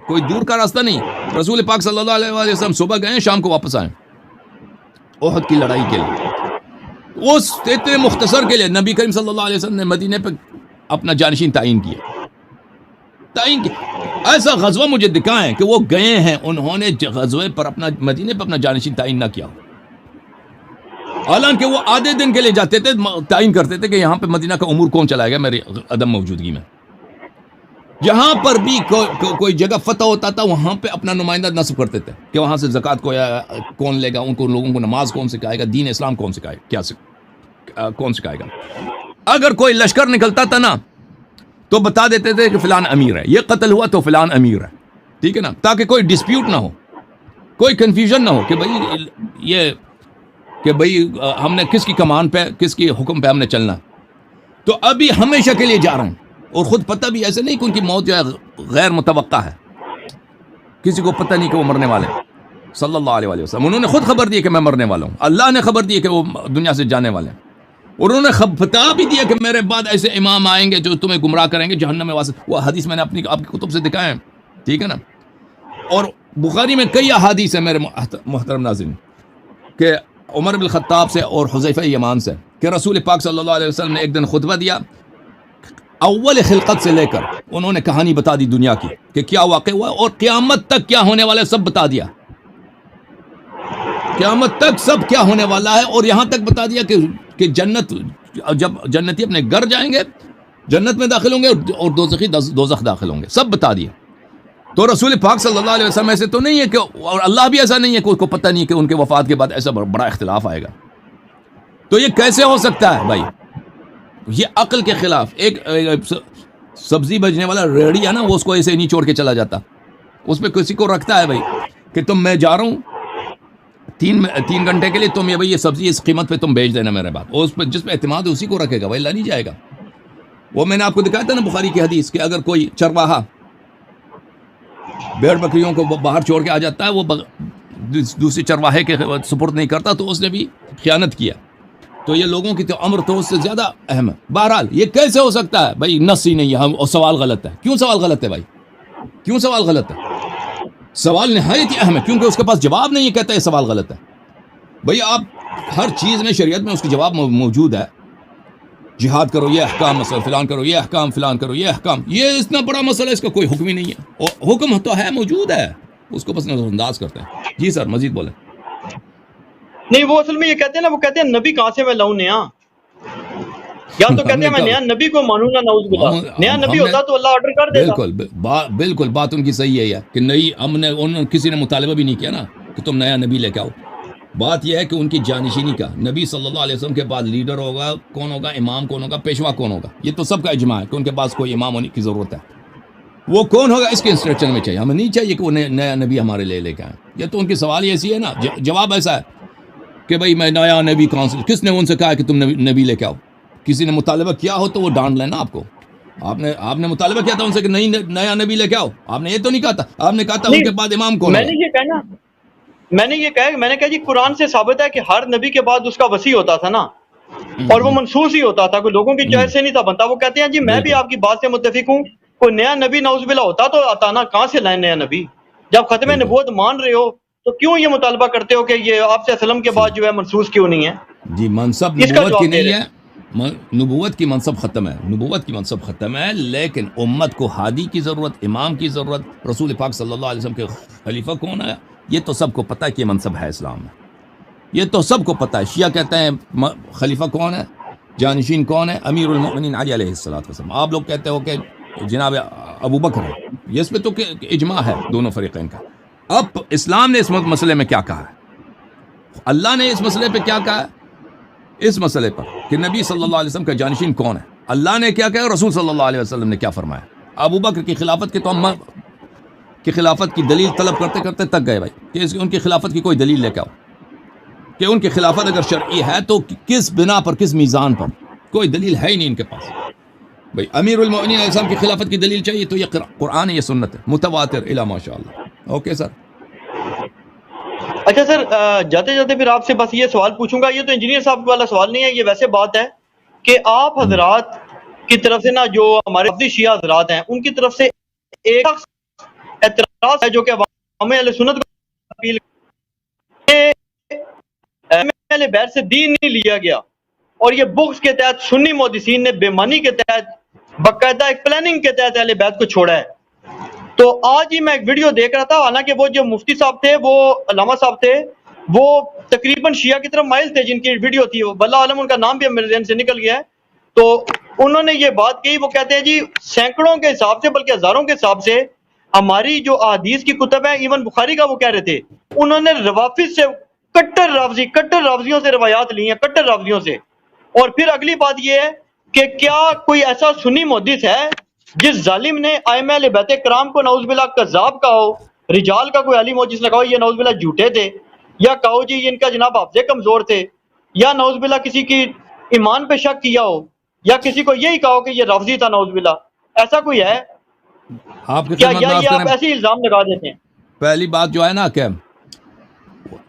کوئی دور کا راستہ نہیں۔ رسول پاک صلی اللہ علیہ وسلم صبح گئے، شام کو واپس آئے احد کی لڑائی کے لیے۔ اس اتنے مختصر کے لیے نبی کریم صلی اللہ علیہ وسلم نے مدینے پہ اپنا جانشین تعین کیا۔ ایسا غزوہ مجھے دکھائیں کہ وہ گئے ہیں، انہوں نے غزوے پر مدینے پہ اپنا جانشین تعین نہ کیا، حالانکہ وہ آدھے دن کے لیے جاتے تھے، تعین کرتے تھے کہ یہاں پہ مدینہ کا امور کون چلائے گا میری عدم موجودگی میں۔ جہاں پر بھی کوئی جگہ فتح ہوتا تھا وہاں پہ اپنا نمائندہ نصب کرتے تھے کہ وہاں سے زکوٰۃ کون لے گا، ان کو لوگوں کو نماز کون سکھائے گا، دین اسلام کون سکھائے گا۔ اگر کوئی لشکر نکلتا تھا نا تو بتا دیتے تھے کہ فلان امیر ہے، یہ قتل ہوا تو فلان امیر ہے، ٹھیک ہے نا، تاکہ کوئی ڈسپیوٹ نہ ہو، کوئی کنفیوژن نہ ہو کہ بھئی ہم نے کس کی کمان پہ، کس کی حکم پہ ہم نے چلنا۔ تو ابھی ہمیشہ کے لیے جا رہا ہوں، اور خود پتہ بھی ایسے نہیں کہ ان کی موت جو ہے غیر متوقع ہے، کسی کو پتہ نہیں کہ وہ مرنے والے ہیں صلی اللہ علیہ وسلم۔ انہوں نے خود خبر دی کہ میں مرنے والا ہوں، اللہ نے خبر دی کہ وہ دنیا سے جانے والے ہیں، اور انہوں نے بتا بھی دیا کہ میرے بعد ایسے امام آئیں گے جو تمہیں گمراہ کریں گے، جہنم میں واسطے۔ وہ حدیث میں نے آپ کی کتب سے دکھائے ہیں، ٹھیک ہے نا، اور بخاری میں کئی احادیث ہیں میرے محترم ناظرین کہ عمر بن الخطاب سے اور حذیفہ یمان سے کہ رسول پاک صلی اللہ علیہ وسلم نے ایک دن خطبہ دیا، اول خلقت سے لے کر انہوں نے کہانی بتا دی دنیا کی کہ کیا واقع ہوا، اور قیامت تک کیا ہونے والا ہے سب بتا دیا، قیامت تک سب کیا ہونے والا ہے، اور یہاں تک بتا دیا کہ جنت، جب جنتی اپنے گھر جائیں گے جنت میں داخل ہوں گے اور دوزخی دوزخ داخل ہوں گے، سب بتا دیا۔ تو رسول پاک صلی اللہ علیہ وسلم ایسے تو نہیں ہے کہ، اور اللہ بھی ایسا نہیں ہے کہ اس کو پتہ نہیں کہ ان کے وفات کے بعد ایسا بڑا اختلاف آئے گا۔ تو یہ کیسے ہو سکتا ہے بھائی؟ یہ عقل کے خلاف۔ ایک سبزی بجنے والا ریڑی ہے نا، وہ اس کو ایسے نہیں چھوڑ کے چلا جاتا، اس پہ کسی کو رکھتا ہے بھائی کہ میں جا رہا ہوں 3 گھنٹے کے لیے، تم یہ سبزی اس قیمت پہ تم بیچ دینا میرے بعد، اور اس پہ جس پہ اعتماد ہے اسی کو رکھے گا، وہ اللہ نہیں جائے گا۔ وہ میں نے آپ کو دکھایا تھا نا بخاری کی حدیث کہ اگر کوئی چرواہا بھیڑ بکریوں کو باہر چھوڑ کے آ جاتا ہے، وہ دوسری چرواہے کے سپرد نہیں کرتا تو اس نے بھی خیانت کیا۔ تو یہ لوگوں کی تو امر تو اس سے زیادہ اہم ہے۔ بہرحال یہ کیسے ہو سکتا ہے بھائی؟ نص ہی نہیں ہے، اور سوال غلط ہے۔ کیوں سوال غلط ہے بھائی؟ کیوں سوال غلط ہے؟ سوال نہایت ہی اہم ہے، کیونکہ اس کے پاس جواب نہیں ہے، کہتا ہے سوال غلط ہے۔ بھائی آپ ہر چیز میں شریعت میں اس کی جواب موجود ہے، جہاد کرو یہ احکام، مسئلہ فلان کرو یہ احکام، فلان کرو یہ احکام، یہ اتنا بڑا مسئلہ ہے، اس کا کوئی حکم ہی نہیں ہے، اور حکم تو ہے، موجود ہے، اس کو بس نظر انداز کرتے ہیں۔ جی سر مزید بولیں۔ نہیں وہ اصل میں یہ کہتے ہیں نا، وہ کہتے ہیں نبی کہاں سے میں لاؤں نیا، یا تو کہتے ہیں میں نیا نبی کو مانوں گا، نعوذ باللہ، نیا نبی ہوتا تو اللہ آرڈر کر دیتا۔ بالکل بات ان کی صحیح ہے یہ کہ نہیں، ہم نے کسی نے مطالبہ بھی نہیں کیا نا کہ تم نیا نبی لے کے آؤ۔ بات یہ ہے کہ ان کی جانشینی کا، نبی صلی اللہ علیہ وسلم کے بعد لیڈر ہوگا کون ہوگا، امام کون ہوگا، پیشوا کون ہوگا، یہ تو سب کا اجماع ہے کہ ان کے پاس کوئی امام ہونے کی ضرورت ہے، وہ کون ہوگا اس کے انسٹرکشن میں چاہیے. ہمیں نہیں چاہیے کہ وہ نیا نبی ہمارے لے کے آئیں. یہ تو ان کی سوال ہی ایسی ہے نا. جواب ایسا ہے کہ بھائی میں نیا نبی کون سے, کس نے ان سے کہا کہ تم نبی لے کے آؤ؟ کسی نے مطالبہ کیا ہو تو وہ ڈانٹ لینا آپ کو. آپ نے مطالبہ کیا تھا ان سے کہ نیا نبی لے کے آؤ؟ آپ نے یہ تو نہیں کہا تھا. آپ نے کہا تھا ان کے بعد امام کون ہے. میں نے کہا جی قرآن سے ثابت ہے کہ ہر نبی کے بعد اس کا وسیع ہوتا تھا نا, اور وہ منصوص ہی ہوتا تھا, کوئی لوگوں کی چوائس سے نہیں تھا بنتا. وہ کہتے ہیں جی میں بھی آپ کی بات سے متفق ہوں, کوئی نیا نبی نعوذ باللہ ہوتا تو آتا نا, کہاں سے لائیں نیا نبی؟ جب ختم نبوت مان رہے ہو تو کیوں یہ مطالبہ کرتے ہو کہ یہ آپ سے وسلم کے بعد جو ہے منصوص کیوں نہیں ہے؟ جی منصب نبوت کی نہیں ہے, نبوت کی منصب ختم ہے, نبوت کی منصب ختم ہے, لیکن امت کو ہادی کی ضرورت, امام کی ضرورت. رسول پاک صلی اللہ علیہ وسلم کے خلیفہ کون ہے یہ تو سب کو پتہ ہے کہ یہ منصب ہے اسلام میں, یہ تو سب کو پتہ ہے. شیعہ کہتے ہیں خلیفہ کون ہے, جانشین کون ہے؟ امیر المؤمنین علی علیہ السلام. آپ لوگ کہتے ہو کہ جناب ابو بکر ہے. یہ اس پہ تو اجماع ہے دونوں فریقین کا. اب اسلام نے اس مسئلے میں کیا کہا ہے, اللہ نے اس مسئلے پہ کیا کہا ہے, اس مسئلے پر کہ نبی صلی اللہ علیہ وسلم کا جانشین کون ہے, اللہ نے کیا کہا, رسول صلی اللہ علیہ وسلم نے کیا فرمایا. ابو بکر کی خلافت کے تو ہم کی خلافت کی دلیل طلب کرتے کرتے تک گئے بھائی کہ ان کی خلافت کی کوئی دلیل لے کے آؤ, کہ ان کی خلافت اگر شرعی ہے تو کس بنا پر, کس میزان پر. کوئی دلیل ہے ہی نہیں ان کے پاس. بھائی امیر المؤمنین علیہ السلام کی خلافت کی دلیل چاہیے تو یہ قرآن ہے, یہ سنت ہے, متواتر الا ماشاء اللہ. Okay sir. اچھا سر, جاتے جاتے پھر آپ سے بس یہ سوال پوچھوں گا, یہ تو انجینئر صاحب والا سوال نہیں ہے, یہ ویسے بات ہے کہ آپ حضرات کی طرف سے نا, جو ہمارے رافضی شیعہ حضرات ہیں ان کی طرف سے ایک اعتراض ہے جو کہ عوام اہل سنت کو اپیل اہل بیت سے دین نہیں لیا گیا, اور یہ بغض کے تحت سنی محدثین نے بےمانی کے تحت باقاعدہ ایک پلاننگ کے تحت اہل بیت کو چھوڑا ہے. تو آج ہی میں ایک ویڈیو دیکھ رہا تھا, حالانکہ وہ جو مفتی صاحب تھے, وہ علامہ صاحب تھے, وہ تقریباً شیعہ کی طرف مائل تھے جن کی ویڈیو تھی, وہ واللہ عالم ان کا نام بھی میرے ذہن سے نکل گیا ہے. تو انہوں نے یہ بات کہی, وہ کہتے ہیں جی سینکڑوں کے حساب سے بلکہ ہزاروں کے حساب سے ہماری جو احادیث کی کتب ہیں, ایون بخاری کا وہ کہہ رہے تھے, انہوں نے روافض سے کٹر رافضیوں سے روایات لی ہیں, کٹر رافضیوں سے. اور پھر اگلی بات یہ ہے کہ کیا کوئی ایسا سنی محدث ہے جس ظالم نے ائمہ اہل بیت کرام کو نعوذ باللہ کذاب کہا ہو, رجال کا کوئی علی محدث نے کہا ہو یہ نعوذ باللہ جھوٹے تھے, یا کہو جی ان کا جناب حافظے کمزور تھے, یا نعوذ باللہ کسی کی ایمان پہ شک کیا ہو, یا کسی کو یہی کہا ہو کہ یہ رافضی تھا نعوذ باللہ, ایسا کوئی ہے کیا, یا یہ آپ ایسے الزام لگا دیتے ہیں؟ پہلی بات جو ہے نا کہ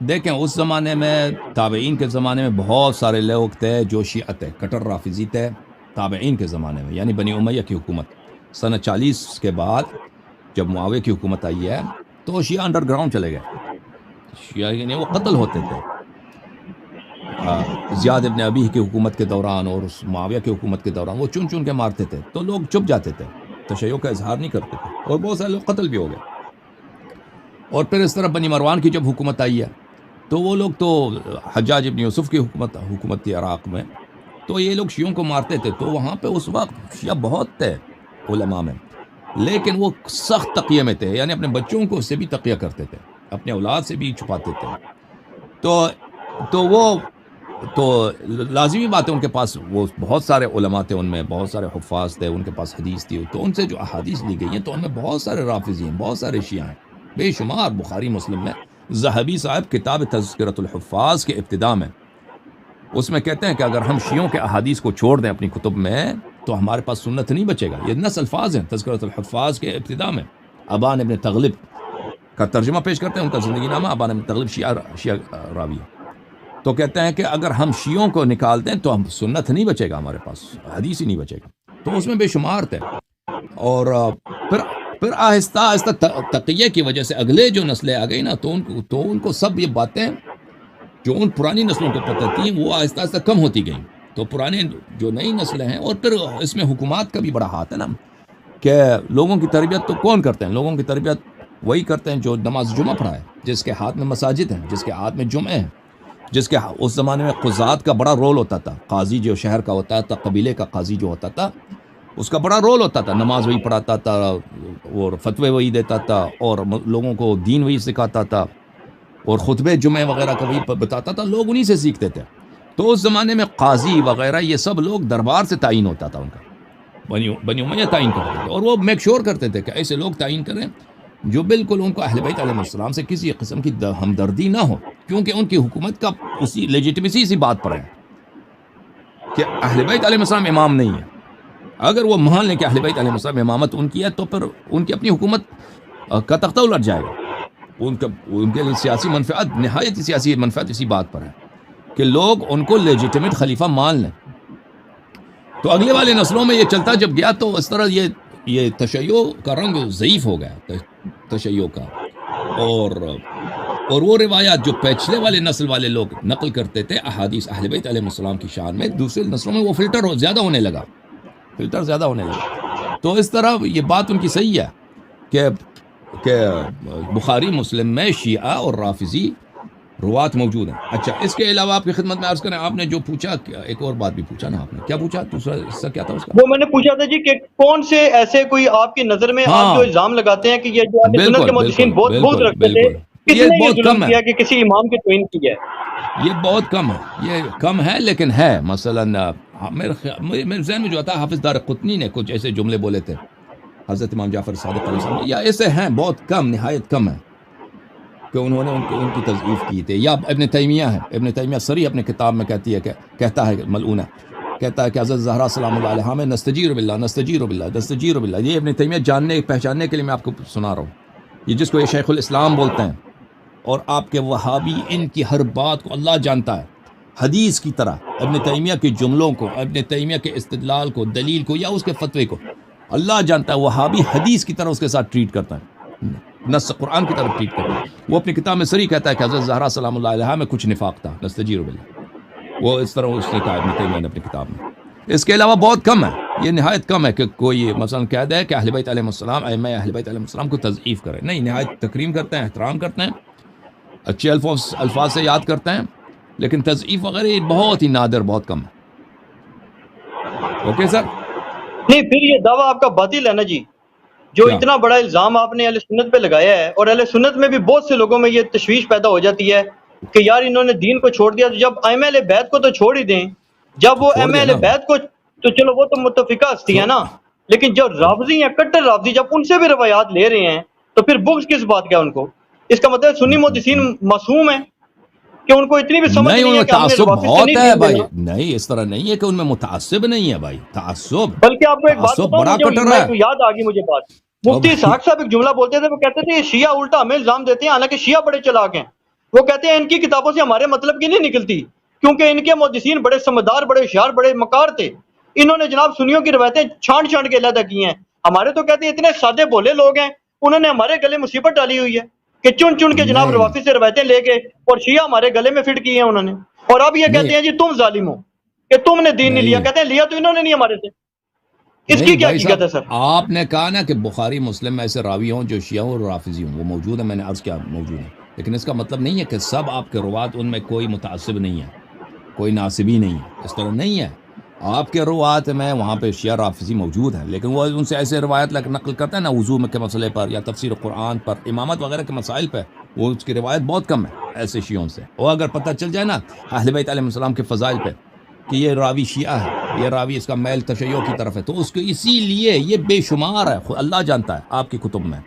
دیکھیں اس زمانے میں تابعین کے زمانے میں بہت سارے لوگ تھے جو شیعہ تھے, کٹر رافضی تھے تابعین کے زمانے میں, یعنی بنی امیہ کی حکومت. سنہ 40 کے بعد جب معاویہ کی حکومت آئی ہے تو شیعہ انڈر گراؤنڈ چلے گئے. شیعہ یعنی وہ قتل ہوتے تھے. زیاد ابن ابی کی حکومت کے دوران اور معاویہ کی حکومت کے دوران وہ چن چن کے مارتے تھے, تو لوگ چپ جاتے تھے, تشیع کا اظہار نہیں کرتے تھے, اور بہت سارے لوگ قتل بھی ہو گئے. اور پھر اس طرح بنی مروان کی جب حکومت آئی ہے تو وہ لوگ تو حجاج ابن یوسف کی حکومت تھی عراق میں, تو یہ لوگ شیعوں کو مارتے تھے. تو وہاں پہ اس وقت شیعہ بہت تھے علماء میں, لیکن وہ سخت تقیہ میں تھے, یعنی اپنے بچوں کو اس سے بھی تقیہ کرتے تھے, اپنے اولاد سے بھی چھپاتے تھے. تو لازمی بات ہے ان کے پاس وہ بہت سارے علماء تھے, ان میں بہت سارے حفاظ تھے, ان کے پاس حدیث تھی, تو ان سے جو احادیث لی گئی ہیں تو ان میں بہت سارے رافضی ہیں, بہت سارے شیعہ ہیں بے شمار. بخاری مسلم میں ذہبی صاحب کتاب تذکرۃ الحفاظ کے ابتدا میں اس میں کہتے ہیں کہ اگر ہم شیعوں کے احادیث کو چھوڑ دیں اپنی کتب میں تو ہمارے پاس سنت نہیں بچے گا. یہ نص الفاظ ہیں تذکرۃ الحفاظ کے ابتدا میں. ابان ابن تغلب کا ترجمہ پیش کرتے ہیں, ان کا زندگی نامہ ابان ابن تغلب شیعہ راوی. تو کہتے ہیں کہ اگر ہم شیعوں کو نکال دیں تو ہم سنت نہیں بچے گا, ہمارے پاس حدیث ہی نہیں بچے گا. تو اس میں بے شمار تھے. اور پھر آہستہ آہستہ تقیہ کی وجہ سے اگلے جو نسلیں آ گئی نا, تو ان کو سب یہ باتیں جو ان پرانی نسلوں کو پتہ تھیں وہ آہستہ آہستہ کم ہوتی گئیں. تو پرانے جو نئی نسلیں ہیں, اور پھر اس میں حکومات کا بھی بڑا ہاتھ ہے نا, کہ لوگوں کی تربیت تو کون کرتے ہیں؟ لوگوں کی تربیت وہی کرتے ہیں جو نماز جمعہ پڑھائے, جس کے ہاتھ میں مساجد ہیں, جس کے ہاتھ میں جمعے ہیں, جس کے اس زمانے میں قضات کا بڑا رول ہوتا تھا. قاضی جو شہر کا ہوتا تھا, قبیلے کا قاضی جو ہوتا تھا, اس کا بڑا رول ہوتا تھا. نماز وہی پڑھاتا تھا اور فتوے وہی دیتا تھا, اور لوگوں کو دین وہی سکھاتا تھا, اور خطبے جمعے وغیرہ کا وہی بتاتا تھا. لوگ انہی سے سیکھتے تھے. تو اس زمانے میں قاضی وغیرہ یہ سب لوگ دربار سے تعین ہوتا تھا ان کا, بنی امیہ تعین کرتے تھے، اور وہ میک شور کرتے تھے کہ ایسے لوگ تعین کریں جو بالکل ان کو اہل بیت علیہ السلام سے کسی قسم کی ہمدردی نہ ہو، کیونکہ ان کی حکومت کا اسی لیجٹمیسی اسی بات پر ہے کہ اہل بیت علیہ السلام امام نہیں ہے۔ اگر وہ مان لیں کہ اہل بیت علیہ السلام امامت ان کی ہے تو پھر ان کی اپنی حکومت کا تختہ الٹ جائے گا۔ ان کے لیے سیاسی منفعت، نہایت سیاسی منفعت اسی بات پر ہے کہ لوگ ان کو لیجٹمیٹ خلیفہ مان لیں۔ تو اگلے والے نسلوں میں یہ چلتا جب گیا تو اس طرح یہ تشیع کا رنگ ضعیف ہو گیا، تشیع کا، اور وہ روایات جو پچھلے والے نسل والے لوگ نقل کرتے تھے احادیث اہل بیت علیہ السلام کی شان میں، دوسرے نسلوں میں وہ فلٹر زیادہ ہونے لگا۔ تو اس طرح یہ بات ان کی صحیح ہے کہ بخاری مسلم میں شیعہ اور رافضی روات موجود ہیں۔ اچھا، اس کے علاوہ آپ کی خدمت میں عرض کریں، آپ نے جو پوچھا، ایک اور بات بھی پوچھا نا آپ نے، کیا پوچھا دوسرا حصہ کیا تھا اس کا؟ وہ میں نے پوچھا تھا جی کہ کون سے ایسے کوئی آپ کی نظر میں آپ جو الزام لگاتے ہیں کہ یہ جو اہل سنت کے محدثین بہت رکھتے تھے، کس نے یہ ظلم کیا کہ کسی امام کی توہین کی ہے؟ یہ بہت کم ہے، یہ کم ہے لیکن ہے۔ مثلا میرے ذہن میں جو آتا ہے، حافظ دارقطنی نے کچھ ایسے جملے بولے تھے حضرت امام جعفر صادق علیہ السلام، یا ایسے ہیں بہت کم، نہایت کم ہے کہ انہوں نے ان کی تضعیف کی تھی۔ یا ابن تیمیہ ہے، ابن تیمیہ صریح اپنے کتاب میں کہتا ہے ملعون ہے، کہتا ہے کہ حضرت زہرا سلام اللہ علیہا میں نستجیر باللہ، یہ ابن تیمیہ جاننے پہچاننے کے لیے میں آپ کو سنا رہا ہوں۔ یہ جس کو یہ شیخ الاسلام بولتے ہیں، اور آپ کے وہابی ان کی ہر بات کو اللہ جانتا ہے حدیث کی طرح، ابن تیمیہ کے جملوں کو، ابن تیمیہ کے استدلال کو، دلیل کو، یا اس کے فتوے کو اللہ جانتا ہے۔ وہابی حدیث کی طرح اس کے ساتھ ٹریٹ کرتا ہے، نص قرآن کی طرف ٹریٹ کرتا ہے۔ وہ اپنی کتاب میں صریح کہتا ہے کہ حضرت زہرا سلام اللہ علیہا میں کچھ نفاق تھا، نستجیر باللہ، وہ اس طرح اس نے کہا ابن تیمیہ نے اپنی کتاب میں۔ اس کے علاوہ بہت کم ہے، یہ نہایت کم ہے کہ کوئی مثلا کہہ دے کہ اہل بیت علیہ السلام، ائمہ اہل بیت علیہ السلام کو تضعیف کرے، نہیں، نہایت تکریم کرتے ہیں، احترام کرتے ہیں، اچھے الفاظ سے یاد کرتے ہیں، لیکن تضعیف وغیرہ یہ بہت ہی نادر، بہت کم ہے۔ Okay sir? نہیں، پھر یہ دعویٰ آپ کا باطل ہے نا جی، جو اتنا بڑا الزام آپ نے اہل سنت پہ لگایا ہے، اور اہل سنت میں بھی بہت سے لوگوں میں یہ تشویش پیدا ہو جاتی ہے کہ یار انہوں نے دین کو چھوڑ دیا، تو جب ائمہ اہل بیت کو تو چھوڑ ہی دیں، جب وہ ائمہ اہل بیت کو، تو چلو وہ تو متفقہ ہستی ہے نا، لیکن جو رافضی ہیں، کٹر رافضی، جب ان سے بھی روایات لے رہے ہیں تو پھر بغض کس بات کا ان کو؟ اس کا مطلب سنی محدثین معصوم ہیں کہ ان کو اتنی بھی سمجھ نہیں ہے کہ ہم نے تعصب رافض سے بہت ہے بھائی، نہیں، نہیں اس طرح نہیں ہے کہ ان میں متعصب نہیں ہے بھائی، تعصب بلکہ آپ کو ایک بات بڑا بتاؤں، کٹر ہے۔ یاد آ گئی مجھے بات، مفتی اسحاق صاحب ایک جملہ بولتے تھے، وہ کہتے تھے یہ شیعہ الٹا ہمیں الزام دیتے ہیں، حالانکہ شیعہ بڑے چلاک ہیں۔ وہ کہتے ہیں ان کی کتابوں سے ہمارے مطلب کی نہیں نکلتی، کیونکہ ان کے محدثین بڑے سمجھدار، بڑے ہوشیار، بڑے مکار تھے، انہوں نے جناب سنیوں کی روایتیں چھانٹ چھانٹ کے علیحدہ کی ہیں۔ ہمارے تو کہتے ہیں اتنے سادے بولے لوگ ہیں، انہوں نے ہمارے گلے مصیبت ڈالی ہوئی ہے کہ چن چن کے جناب روافض سے روایتیں لے کے اور شیعہ ہمارے گلے میں فٹ کی ہیں انہوں نے، اور اب یہ کہتے ہیں جی تم ظالم ہو کہ تم نے دین نہیں لیا۔ کہتے ہیں لیا تو انہوں نے نہیں ہمارے سے، اس کی کیا حقیقت ہے سر؟ آپ نے کہا نا کہ بخاری مسلم میں ایسے راوی ہوں جو شیعہ اور رافضی ہوں، وہ موجود ہیں، میں نے عرض کیا موجود ہیں، لیکن اس کا مطلب نہیں ہے کہ سب آپ کے روات ان میں کوئی متعصب نہیں ہے، کوئی ناصبی نہیں ہے، اس طرح نہیں ہے۔ آپ کے روات میں وہاں پہ شیعہ رافضی موجود ہیں، لیکن وہ ان سے ایسے روایت نقل کرتے ہیں نا وضو کے مسئلے پر، یا تفسیر قرآن پر، امامت وغیرہ کے مسائل پہ، وہ اس کی روایت بہت کم ہے ایسے شیعوں سے۔ اور اگر پتہ چل جائے نا اہل بیت علیہ السلام کے فضائل پہ کہ یہ راوی شیعہ ہے، یہ راوی اس کا میل تشیع کی طرف ہے، تو اس کو اسی لیے یہ بے شمار ہے، اللہ جانتا ہے آپ کی کتب میں،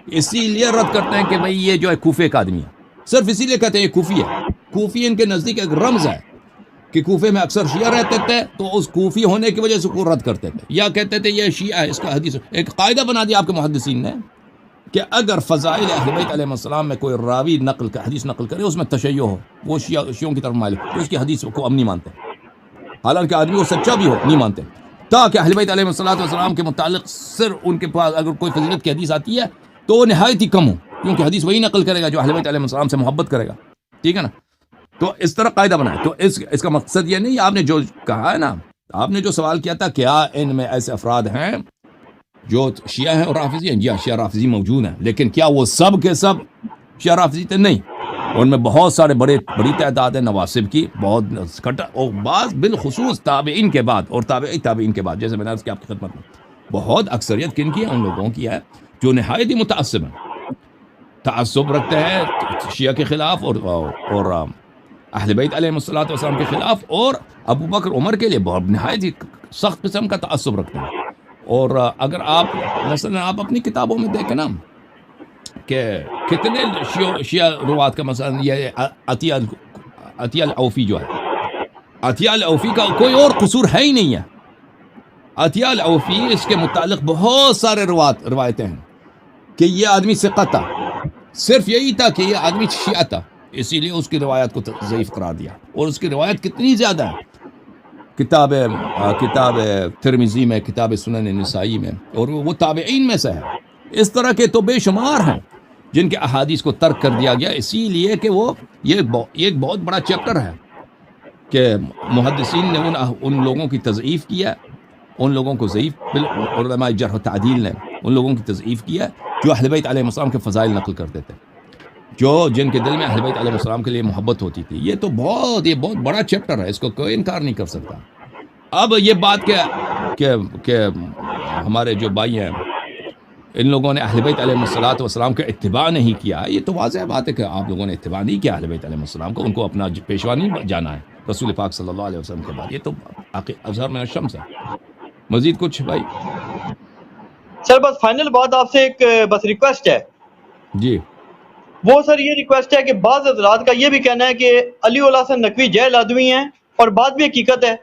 اسی لیے رد کرتے ہیں کہ بھئی یہ جو ہے کوفے کا آدمی ہے، صرف اسی لیے کہتے ہیں یہ کوفی ہے۔ کوفی ان کے نزدیک ایک رمز ہے کہ کوفے میں اکثر شیعہ رہتے تھے، تو اس کوفی ہونے کی وجہ سے کو رد کرتے تھے، یا کہتے تھے یہ شیعہ ہے، اس کا حدیث ایک قاعدہ بنا دیا آپ کے محدثین نے کہ اگر فضائل اہل بیت علیہ السلام میں کوئی راوی حدیث نقل کرے، اس میں تشیع ہو، وہ شیعوں کی طرف مائل ہو، تو اس کی حدیث کو ہم نہیں مانتے، حالانکہ آدمی وہ سچا بھی ہو، نہیں مانتے، تاکہ اہل بیت علیہ السلام کے متعلق صرف ان کے پاس اگر کوئی فضیلت کی حدیث آتی ہے تو وہ نہایت ہی کم ہو، کیونکہ حدیث وہی نقل کرے گا جو اہل بیت علیہ السلام سے محبت کرے گا، ٹھیک ہے نا؟ تو اس طرح قاعدہ بنائے۔ تو اس کا مقصد یہ نہیں، آپ نے جو کہا ہے نا، آپ نے جو سوال کیا تھا کیا ان میں ایسے افراد ہیں جو شیعہ ہیں اور رافضی ہیں؟ جی ہاں، شیعہ رافضی موجود ہیں، لیکن کیا وہ سب کے سب شیعہ رافضی تھے؟ نہیں، ان میں بہت سارے بڑی تعداد ہے نواسب کی، بہت کٹر، اور بعض بالخصوص تابعین کے بعد اور تابعین کے بعد، جیسے میں نے عرض کیا آپ کی خدمت میں، بہت اکثریت کن کی ہے؟ ان لوگوں کی ہے جو نہایت ہی متعصب ہیں، تعصب رکھتے ہیں شیعہ کے خلاف اور اہل بیت علیہ السلام کے خلاف، اور ابو بکر عمر کے لیے بہت نہایت ہی سخت قسم کا تعصب رکھتے ہیں۔ اور اگر آپ مثلا آپ اپنی کتابوں میں دیکھیں نا کہ کتنے شیعہ روات کا مثلا یہ عطیہ العوفی جو ہے، عطیہ العوفی کا کوئی اور قصور ہے ہی نہیں ہے. عطیہ العوفی اس کے متعلق بہت سارے روایتیں ہیں کہ یہ آدمی ثقہ تھا، صرف یہی تھا کہ یہ آدمی شیعہ تھا، اسی لیے اس کی روایت کو ضعیف قرار دیا. اور اس کی روایت کتنی زیادہ ہے، کتاب ترمذی میں، کتاب سنن نسائی میں، اور وہ تابعین میں سے ہے. اس طرح کے تو بے شمار ہیں جن کے احادیث کو ترک کر دیا گیا، اسی لیے کہ وہ یہ ایک بہت بڑا چیپٹر ہے کہ محدثین نے ان لوگوں کی تضعیف کیا، ان لوگوں کو ضعیف علماء جرح و تعدیل نے ان لوگوں کی تضعیف کیا جو اہل بیت علیہ السلام کے فضائل نقل کرتے تھے، جن کے دل میں اہل بیت علیہ السلام کے لیے محبت ہوتی تھی. یہ بہت بڑا چیپٹر ہے، اس کو کوئی انکار نہیں کر سکتا. اب یہ بات کہ ہمارے جو بھائی ہیں ان لوگوں نے اہل بیت علیہ السلام کا اتباع نہیں کیا، یہ تو واضح بات ہے کہ آپ لوگوں نے اتباع نہیں کیا اہل بیت علیہ السلام کو، ان کو اپنا پیشوا نہیں جانا ہے رسول پاک صلی اللہ علیہ وسلم کے بعد. یہ تو اظہار من الشمس ہے. مزید کچھ بھائی؟ سر بس فائنل بات آپ سے ایک بس ریکویسٹ ہے. جی وہ سر یہ ریکویسٹ ہے کہ بعض حضرات کا یہ بھی کہنا ہے کہ علی حسن نقوی جہل آدمی ہیں، اور بات بھی حقیقت ہے.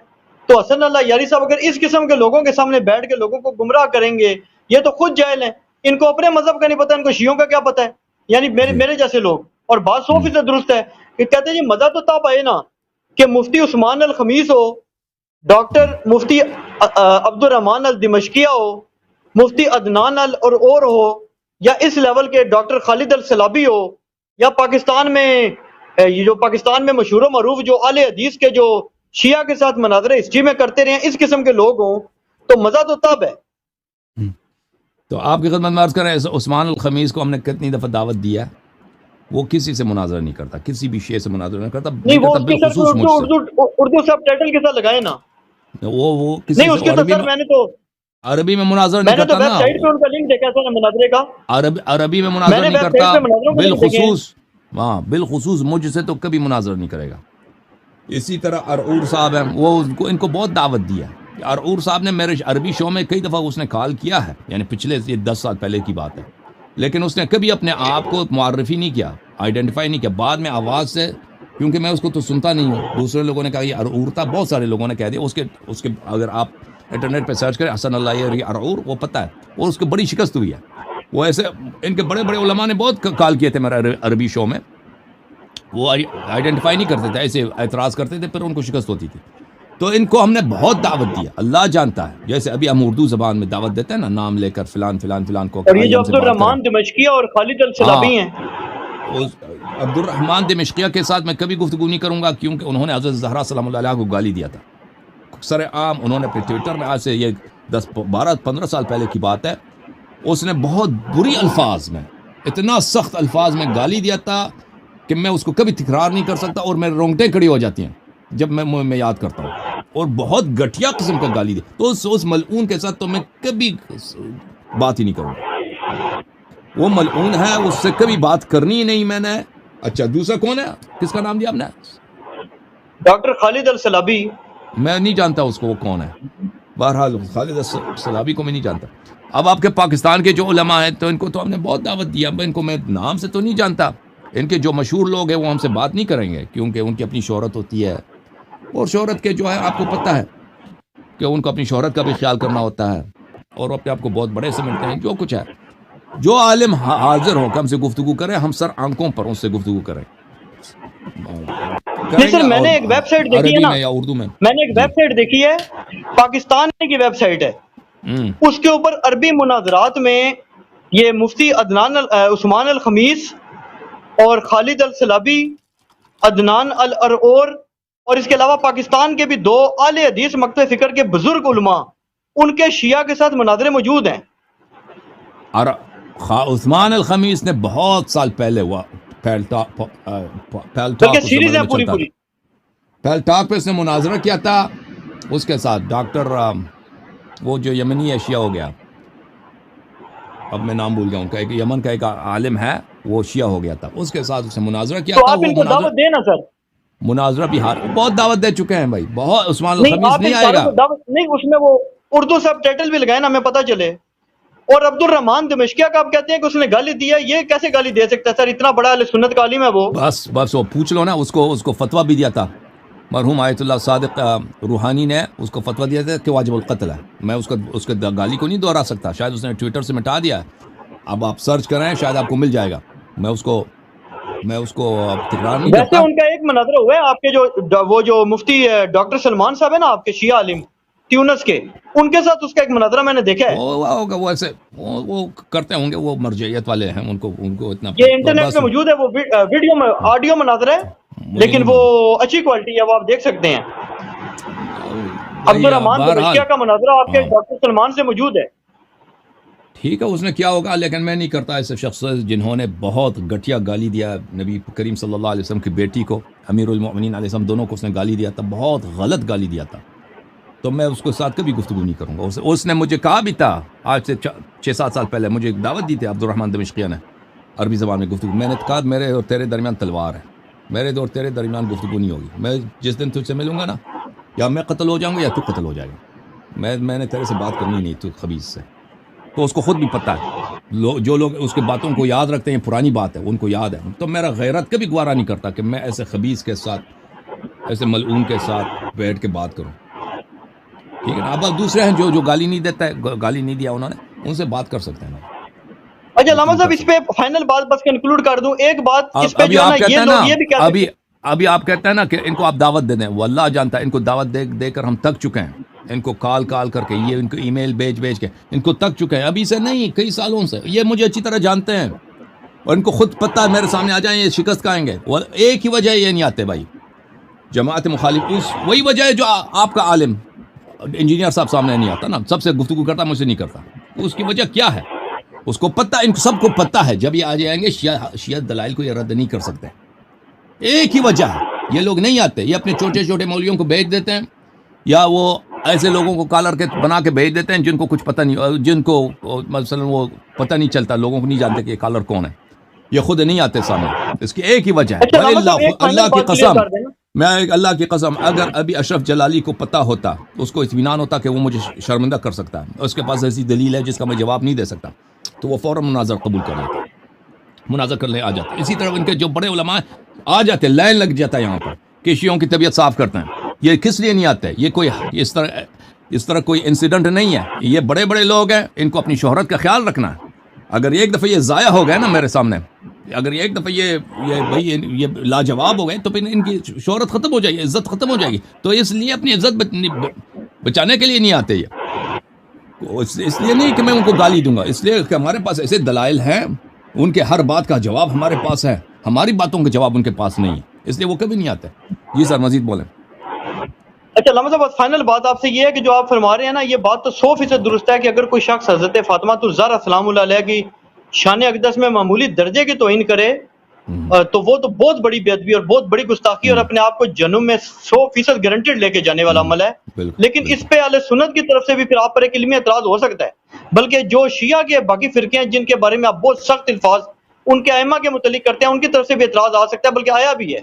تو حسن اللہ یاری صاحب اگر اس قسم کے لوگوں کے سامنے بیٹھ کے لوگوں کو گمراہ کریں گے، یہ تو خود جاہل ہیں، ان کو اپنے مذہب کا نہیں پتہ، ان کو شیعوں کا کیا پتہ ہے. یعنی میرے جیسے لوگ. اور بات 100% درست ہے کہ کہتے ہیں جی مزہ تو تب آئے نا کہ مفتی عثمان الخمیس ہو، ڈاکٹر مفتی عبد الرحمن الدمشقیہ ہو، مفتی عدنان اور ہو، یا اس لیول کے ڈاکٹر خالد السلابی ہو، یا پاکستان میں مشہور و معروف جو اہل حدیث کے جو شیعہ کے ساتھ مناظرہ ہسٹری میں کرتے رہے ہیں، اس قسم کے لوگ ہوں تو مزہ تو تب ہے. تو آپ کی خدمت میں عرض کریں، عثمان الخمیس کو ہم نے کتنی دفعہ دعوت دیا ہے، وہ کسی سے مناظرہ نہیں کرتا، کسی بھی شیعہ سے مناظرہ نہیں کرتا. نہیں وہ اس کے سر اردو سب ٹائٹل کے ساتھ لگائے نا، وہ کسی نہیں اس کے تو سر میں نے تو عربی میں مناظرہ نہیں کرتا نا، ویب سائٹ پہ ان کا لنک دیکھا تھا مناظرے کا، عربی میں مناظرہ نہیں کرتا، بالخصوص مجھ سے تو کبھی مناظرہ نہیں کرے گا. اسی طرح ارعور صاحب ہیں، وہ ان کو بہت دعوت دیا. ارعور صاحب نے میرے عربی شو میں کئی دفعہ اس نے کال کیا ہے، یعنی پچھلے 10 سال پہلے کی بات ہے، لیکن اس نے کبھی اپنے آپ کو معرفی نہیں کیا، آئیڈینٹیفائی نہیں کیا. بعد میں آواز سے، کیونکہ میں اس کو تو سنتا نہیں ہوں، دوسرے لوگوں نے کہا یہ ارعور تھا، بہت سارے لوگوں نے کہہ دیا. اس کے اگر آپ انٹرنیٹ پہ سرچ کریں حسن اللہ یہ ارعور، وہ پتہ ہے، اور اس کو بڑی شکست ہوئی ہے. وہ ایسے ان کے بڑے بڑے علماء نے بہت کال کیے تھے میرے عربی شو میں، وہ آئیڈینٹیفائی نہیں کرتے تھے، ایسے اعتراض کرتے تھے، پھر ان کو شکست ہوتی تھی. تو ان کو ہم نے بہت دعوت دیا، اللہ جانتا ہے. جیسے ابھی ہم اردو زبان میں دعوت دیتے ہیں نا، نام لے کر فلان فلان فلان کو. اور یہ جو عبد الرحمن دمشقیہ اور خالد السلابی ہیں، عبد الرحمن دمشقیہ کے ساتھ میں کبھی گفتگو نہیں کروں گا، کیونکہ انہوں نے حضرت زہرا سلام اللہ علیہ کو گالی دیا تھا سر عام. انہوں نے اپنے ٹویٹر میں، آج سے یہ 10-12-15 سال پہلے کی بات ہے، اس نے بہت بری الفاظ میں، اتنا سخت الفاظ میں گالی دیا تھا کہ میں اس کو کبھی تکرار نہیں کر سکتا، اور میرے رونگٹیں کھڑی ہو جاتی ہیں جب میں یاد کرتا ہوں. اور بہت گھٹیا قسم کا گالی دیا، تو اس ملعون کے ساتھ تو میں کبھی بات ہی نہیں کروں گا. وہ ملعون ہے، اس سے کبھی بات کرنی ہی نہیں میں نے. اچھا دوسرا کون ہے، کس کا نام دیا آپ نے؟ ڈاکٹر خالد السلابی. میں نہیں جانتا اس کو، وہ کون ہے. بہرحال خالد السلابی کو میں نہیں جانتا. اب آپ کے پاکستان کے جو علماء ہیں تو ان کو تو ہم نے بہت دعوت دیا. اب ان کو میں نام سے تو نہیں جانتا، ان کے جو مشہور لوگ ہیں وہ ہم سے بات نہیں کریں گے، کیونکہ ان کی اپنی شہرت ہوتی ہے، اور شہرت کے جو ہے آپ کو پتہ ہے کہ ان کو اپنی شہرت کا بھی خیال کرنا ہوتا ہے، اور اپنے آپ کو بہت بڑے سمجھتے ہیں. جو کچھ ہے، جو عالم حاضر ہو کہ ہم سے گفتگو کریں، ہم سر آنکھوں پر ان سے گفتگو کریں. نہیں سر میں نے ایک ویب سائٹ دیکھی ہے نا، یا اردو میں میں نے ایک ویب سائٹ دیکھی ہے، پاکستان کی ویب سائٹ ہے، اس کے اوپر عربی مناظرات میں یہ مفتی عثمان الخمیس اور خالد السلابی، عدنان الارعور، اور اس کے علاوہ پاکستان کے بھی 2 اعلی حدیث مکتب فکر کے بزرگ علماء، ان کے شیعہ کے ساتھ مناظرے موجود ہیں. اور عثمان الخمیس نے بہت سال پہلے ہوا سیریز ہے پوری پھیل ٹاک پہ اس نے مناظرہ کیا تھا اس کے ساتھ. ڈاکٹر وہ جو یمنی ہے، شیعہ ہو گیا، اب میں نام بھول گیا ہوں، کہ یمن کا ایک عالم ہے، وہ شیعہ ہو گیا تھا، اس کے ساتھ اس نے مناظرہ کیا تو تھا. آپ ان کو دعوت دیں نا سر. مناظرہ بھی بہت دعوت دے چکے ہیں بھائی، بہت. عثمان الخمیس نہیں آئے گا. نہیں، اردو سب ٹائٹل بھی لگائے نا ہمیں پتہ چلے. اور عبد الرحمان دمشقیہ کا آپ کہتے ہیں کہ اس نے گالی دیا, یہ کیسے گالی دے سکتا ہے سر؟ اتنا بڑا اہل سنت کا عالم ہے وہ. بس وہ پوچھ لو نا, اس کو فتویٰ بھی دیا تھا مرحوم آیت اللہ صادق روحانی نے, اس کو فتویٰ دیا تھا کہ واجب القتل ہے. میں اس کے گالی کو نہیں دہرا سکتا, شاید اس نے ٹویٹر سے مٹا دیا ہے. اب آپ سرچ کریں شاید آپ کو مل جائے گا. میں اس کو اب تکرار نہیں ویسے کرتا. ان کا ایک مناظرہ ہوا ہے آپ کے وہ جو مفتی ڈاکٹر سلمان صاحب ہے نا آپ کے شیعہ عالم تیونس کے, ان کے ساتھ اس کا ایک مناظرہ میں نے دیکھا ہے. وہ ایسے وہ کرتے ہوں گے, وہ مرجعیت والے ہیں, ان کو اتنا یہ انٹرنیٹ پہ موجود ہے, وہ ویڈیو میں آڈیو مناظرہ ہے لیکن وہ اچھی کوالٹی ہے, وہ آپ دیکھ سکتے ہیں. عبد الرحمان دمشقیہ کا مناظرہ آپ کے ڈاکٹر سلمان سے موجود ہے. ٹھیک ہے, اس نے کیا ہوگا, لیکن میں نہیں کرتا ایسے شخص جنہوں نے بہت گھٹیا گالی دیا نبی کریم صلی اللہ علیہ وسلم کی بیٹی کو, امیر المؤمنین علیہ السلام, دونوں کو اس نے گالی دیا تھا, بہت غلط گالی دیا تھا. تو میں اس کے ساتھ کبھی گفتگو نہیں کروں گا. اس نے مجھے کہا بھی تھا آج سے 6-7 سال پہلے, مجھے ایک دعوت دی تھی عبد الرحمان دمشقیہ نے عربی زبان میں گفتگو. میں نے کہا میرے اور تیرے درمیان تلوار ہے, میرے اور تیرے درمیان گفتگو نہیں ہوگی. میں جس دن تجھ سے ملوں گا نا, یا میں قتل ہو جاؤں گا یا تو قتل ہو جائے گا. میں نے تیرے سے بات کرنی نہیں, تو خبیث سے. تو اس کو خود بھی پتہ ہے, جو لوگ اس کے باتوں کو یاد رکھتے ہیں, پرانی بات ہے, ان کو یاد ہے. تو میرا غیرت کبھی گوارا نہیں کرتا کہ میں ایسے خبیث کے ساتھ, ایسے ملعون کے ساتھ بیٹھ کے بات کروں. ٹھیک ہے نا. اب دوسرے ہیں جو گالی نہیں دیتا ہے, گالی نہیں دیا انہوں نے, ان سے بات کر سکتے ہیں. اچھا علامہ صاحب, اس پہ فائنل بات بس کنکلوڈ کر دوں. ایک بات اس پہ جو ہے نا, یہ لوگ یہ بھی کہتے ہیں, ابھی آپ کہتے ہیں نا کہ ان کو آپ دعوت دے دیں, وہ اللہ جانتا ہے ان کو دعوت دے کر ہم تک چکے ہیں. ان کو کال کر کے, یہ ان کو ای میل بھیج کے ان کو تک چکے ہیں. ابھی سے نہیں, کئی سالوں سے. یہ مجھے اچھی طرح جانتے ہیں اور ان کو خود پتہ ہے میرے سامنے آ جائیں یہ شکست کھائیں گے. ایک ہی وجہ ہے یہ نہیں آتے بھائی, جماعت مخالف. وہی وجہ ہے جو آپ کا عالم انجینئر صاحب سامنے نہیں آتا نا, سب سے گفتگو کرتا, مجھ سے نہیں کرتا. اس کی وجہ کیا ہے اس کو پتہ, ان کو سب کو پتہ ہے. جب یہ آ جائیں گے شیعہ دلائل کو یہ رد نہیں کر سکتے. ایک ہی وجہ ہے, یہ لوگ نہیں آتے. یہ اپنے چھوٹے چھوٹے مولویوں کو بھیج دیتے ہیں, یا وہ ایسے لوگوں کو کالر کے بنا کے بھیج دیتے ہیں جن کو کچھ پتہ نہیں, جن کو مثلا وہ پتہ نہیں چلتا, لوگوں کو نہیں جانتے کہ یہ کالر کون ہے. یہ خود نہیں آتے سامنے. اس کی ایک ہی وجہ ہے, اللہ کی قسم, میں اللہ کی قسم, اگر ابھی اشرف جلالی کو پتہ ہوتا, اس کو اطمینان ہوتا کہ وہ مجھے شرمندہ کر سکتا ہے, اس کے پاس ایسی دلیل ہے جس کا میں جواب نہیں دے سکتا, تو وہ فوراً مناظر قبول کر لیتا, مناظر کرنے آ جاتا. اسی طرح ان کے جو بڑے علماء آ جاتے, لائن لگ جاتا ہے یہاں پر کہ شیعوں کی طبیعت صاف کرتے ہیں. یہ کس لیے نہیں آتے؟ یہ کوئی اس طرح کوئی انسیڈنٹ نہیں ہے. یہ بڑے بڑے لوگ ہیں, ان کو اپنی شہرت کا خیال رکھنا ہے. اگر ایک دفعہ یہ ضائع ہو گئے نا میرے سامنے, اگر ایک دفعہ یہ لاجواب ہو گئے, تو پھر ان کی شہرت ختم ہو جائے گی, عزت ختم ہو جائے گی. تو اس لیے اپنی عزت بچانے کے لیے نہیں آتے. یہ اس لیے نہیں کہ میں ان کو گالی دوں گا, اس لیے کہ ہمارے پاس ایسے دلائل ہیں, ان کے ہر بات کا جواب ہمارے پاس ہے, ہماری باتوں کا جواب ان کے پاس نہیں ہے, اس لیے وہ کبھی نہیں آتے. جی سر, مزید بولیں. اچھا علامہ صاحب, فائنل بات آپ سے یہ ہے کہ جو آپ فرما رہے ہیں نا, یہ بات تو 100% درست ہے کہ اگر کوئی شخص حضرت فاطمہ الزہرا سلام اللہ علیہ کی شان اقدس میں معمولی درجے کی توہین کرے, تو وہ تو بہت بڑی بے ادبی اور بہت بڑی گستاخی اور اپنے آپ کو جہنم میں 100% گارنٹیڈ لے کے جانے والا عمل ہے. لیکن اس پہ اہل سنت کی طرف سے بھی پھر آپ پر ایک علمی اعتراض ہو سکتا ہے, بلکہ جو شیعہ کے باقی فرقے ہیں جن کے بارے میں آپ بہت سخت الفاظ ان کے ائمہ کے متعلق کرتے ہیں, ان کی طرف سے بھی اعتراض آ سکتا ہے, بلکہ آیا بھی ہے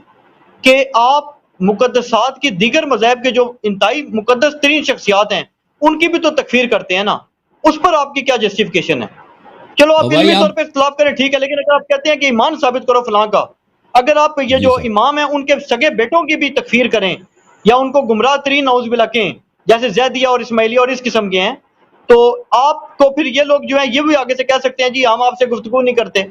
کہ آپ مقدسات کی دیگر مذاہب کے جو انتہائی مقدس ترین شخصیات ہیں ان کی بھی تو تکفیر کرتے ہیں نا, اس پر آپ کی کیا جسٹیفیکیشن ہے؟ چلو آپ علمی طور پہ اختلاف کریں ٹھیک ہے, لیکن اگر آپ کہتے ہیں کہ ایمان ثابت کرو فلاں کا, اگر آپ یہ جو امام ہیں ان کے سگے بیٹوں کی بھی تکفیر کریں یا ان کو گمراہ ترین نعوذ باللہ کہیں, جیسے زیدیہ اور اسماعیلیہ اور اس قسم کے ہیں, تو آپ کو پھر یہ لوگ جو ہیں یہ بھی آگے سے کہہ سکتے ہیں جی ہم آپ سے گفتگو نہیں کرتے.